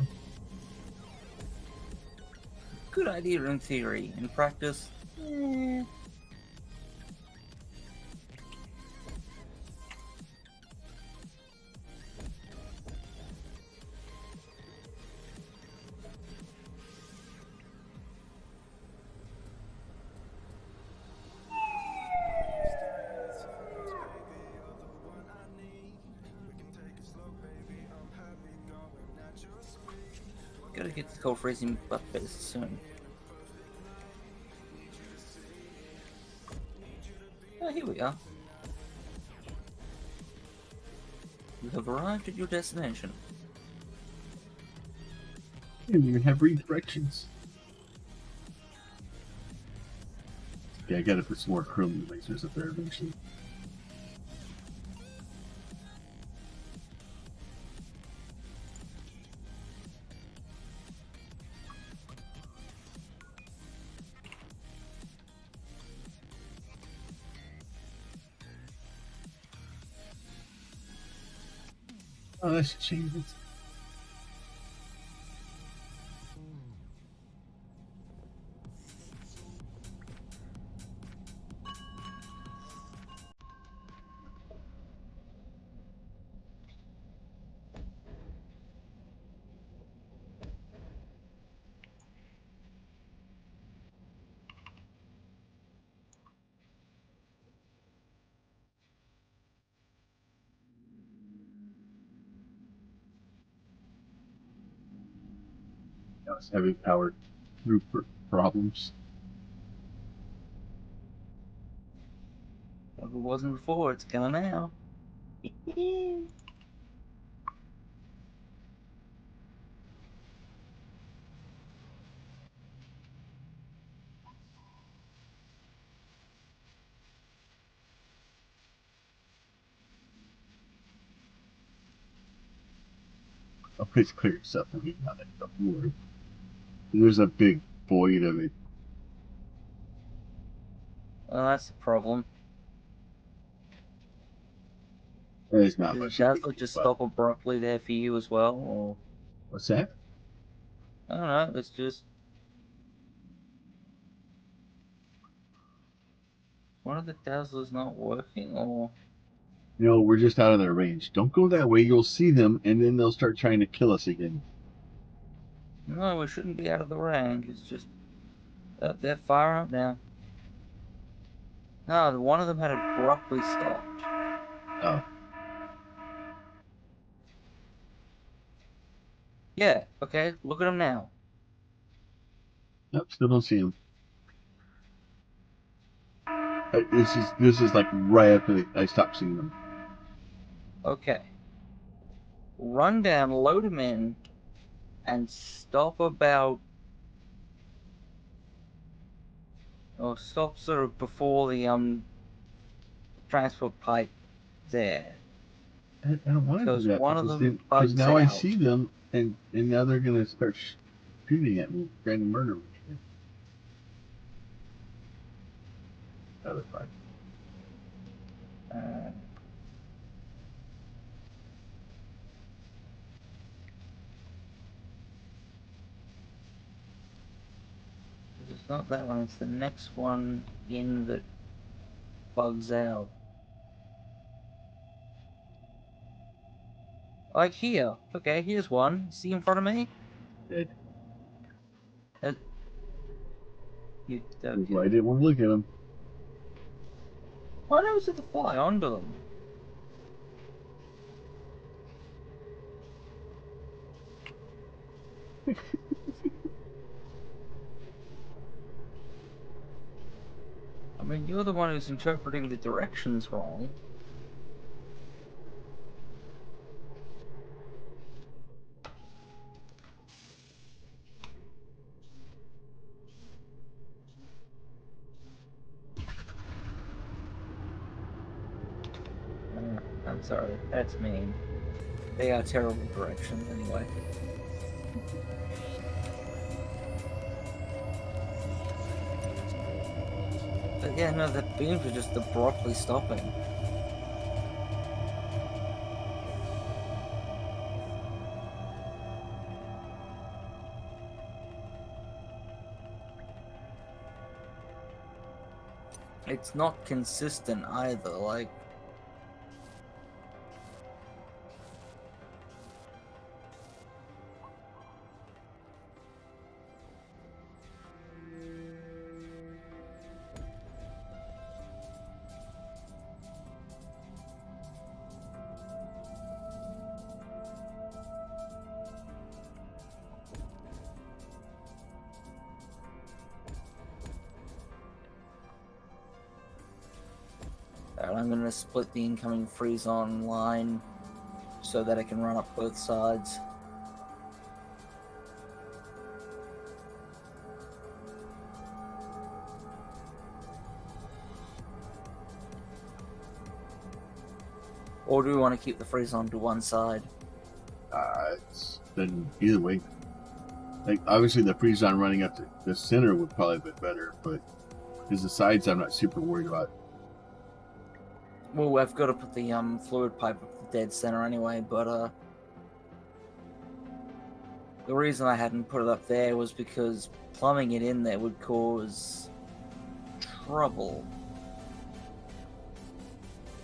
Good idea in theory. In practice, gotta get the cold freezing butt face soon. Oh, here we are. You have arrived at your destination. You don't even have redirections. Yeah, I gotta put some more chromium lasers up there eventually. Oh, that's change it. That was heavy powered through problems. If it wasn't before, it's gonna now. I'll please clear yourself and get out of the floor. There's a big void of it. Well, that's the problem. There's not Does much. Dazzler just stop abruptly there for you as well, or What's that? I don't know. It's just one of the Dazzlers not working, or You know, we're just out of their range. Don't go that way. You'll see them, and then they'll start trying to kill us again. no, we shouldn't be out of the range. It's just they're far up now. No, one of them had abruptly stopped. Oh, Yeah. Okay. Look at them now. nope, still don't see them. This is like right after I stopped seeing them. Okay. Run down, load them in, and stop about, or stop sort of before the transport pipe there. I don't want to do Because that one of because them because bugs now I out. see them, and now they're gonna start shooting at me, trying to murder me. Oh, they're fine. Uh, it's not that one, it's the next one in that bugs out. Like here. Okay, here's one. See in front of me? Dead. You, That's okay. why I didn't want to look at them. Why don't we fly onto them? I mean, you're the one who's interpreting the directions wrong. I'm sorry, that's mean. They are terrible directions anyway. But yeah, no, the beams were just abruptly stopping. It's not consistent either, like... Alright, I'm gonna split the incoming freeze on line so that I can run up both sides. Or do we want to keep the freeze on to one side? It's been either way. Like obviously the freeze on running up to the center would probably be better, but because the sides I'm not super worried about. Well, I've got to put the fluid pipe up the dead center anyway, but the reason I hadn't put it up there was because plumbing it in there would cause trouble.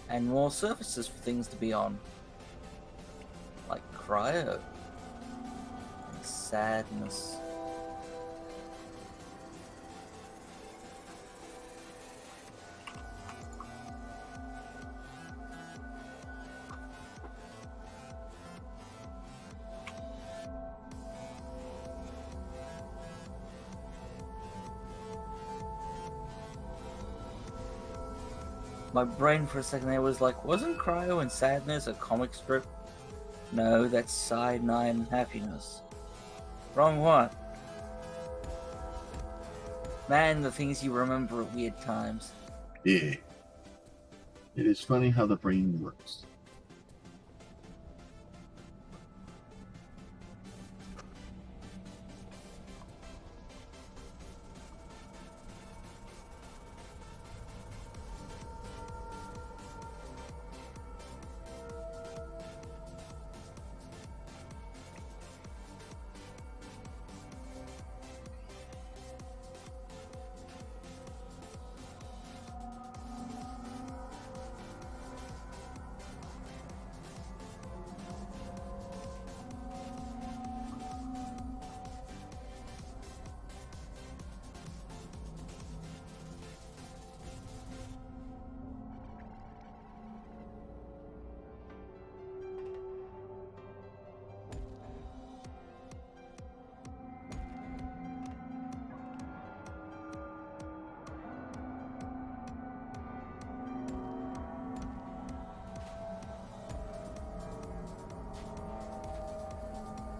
And more surfaces for things to be on. Like Cryo. And sadness. My brain for a second there was like, wasn't Cryo and Sadness a comic strip? No, that's Side 9 Happiness. Wrong one. Man, the things you remember at weird times. Yeah. It is funny how the brain works.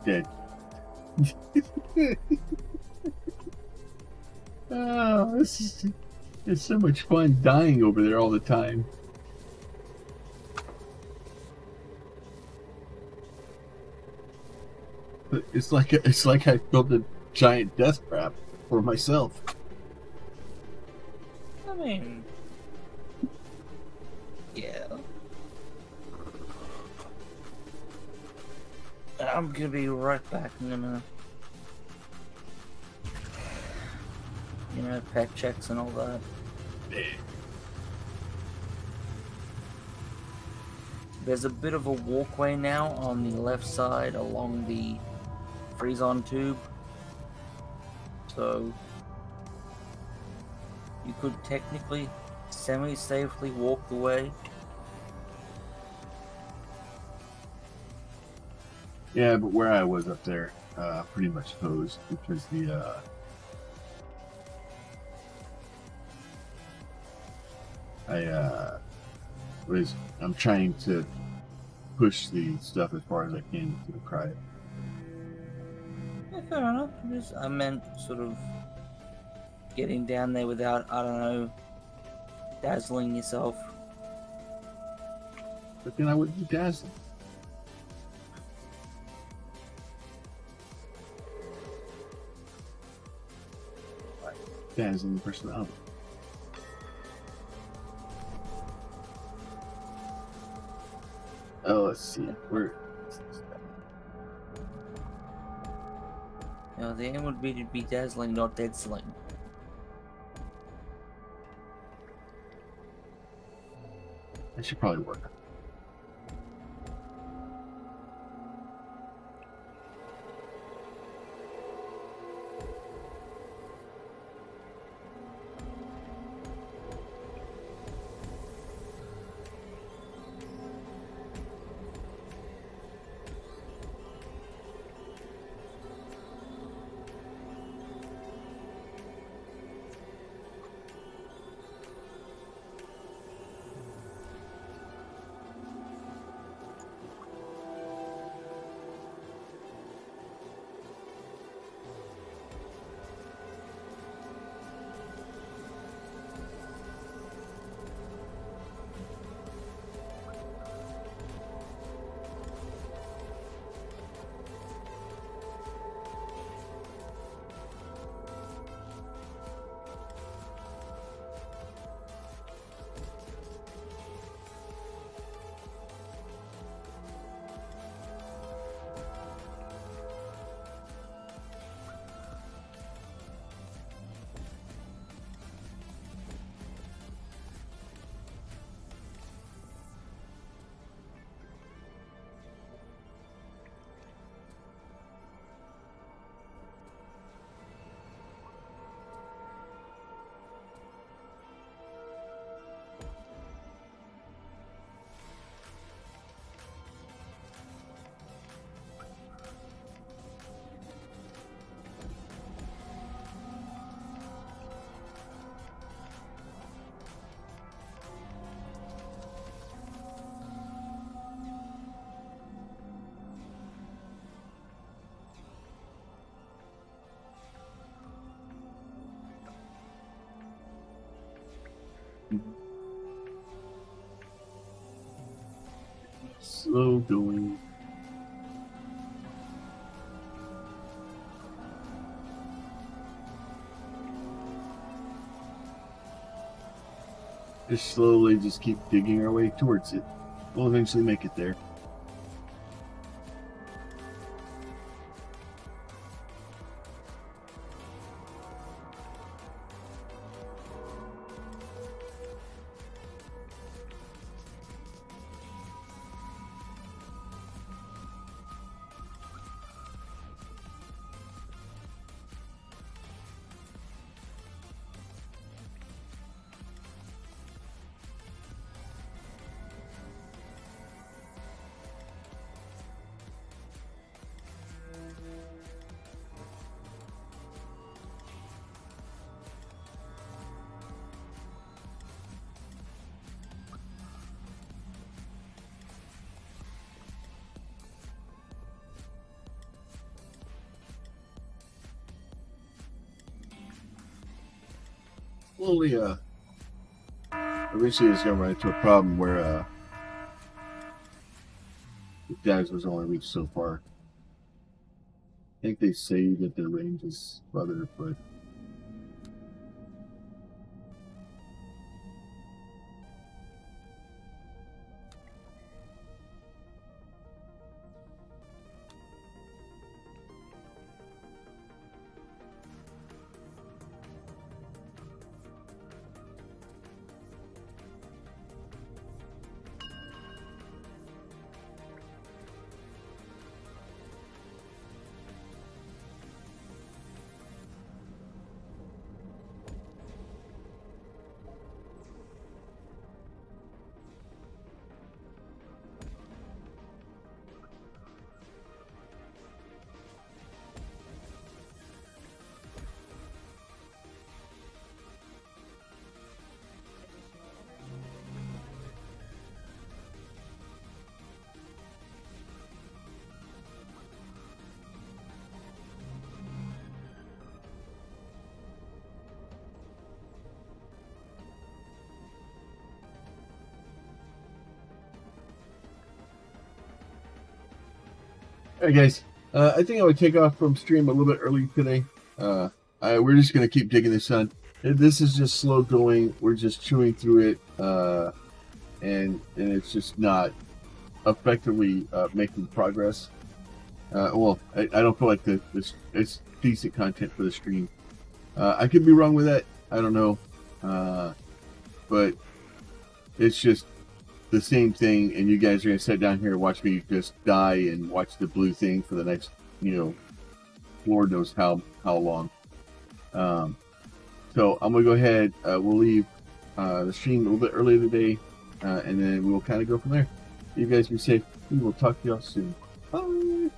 dead. Oh, it's so much fun dying over there all the time. But it's like I built a giant death trap for myself. I mean, yeah. I'm gonna be right back. I'm gonna, pet checks and all that. There's a bit of a walkway now on the left side along the freeze-on tube. So you could technically semi-safely walk the way. Yeah, but where I was up there, pretty much closed because I'm trying to push the stuff as far as I can to the cryo. Yeah, fair enough. I meant sort of getting down there without, I don't know, dazzling yourself. But then I wouldn't be dazzling. Dazzling personality. Oh, let's see. The aim would be to be dazzling, not deadsling. That should probably work. Slow going. Just slowly just keep digging our way towards it. We'll eventually make it there. slowly, eventually it's gonna run into a problem where, the guys was only reached so far. I think they say that their range is farther, but alright guys, I think I would take off from stream a little bit early today. We're just going to keep digging this on. This is just slow going. We're just chewing through it, and it's just not effectively making progress. Well, I don't feel like it's decent content for the stream. I could be wrong with that. I don't know. But it's just the same thing, and you guys are going to sit down here and watch me just die and watch the blue thing for the next, Lord knows how long. So I'm going to go ahead. We'll leave the stream a little bit early today, and then we'll kind of go from there. You guys be safe. We will talk to y'all soon. Bye.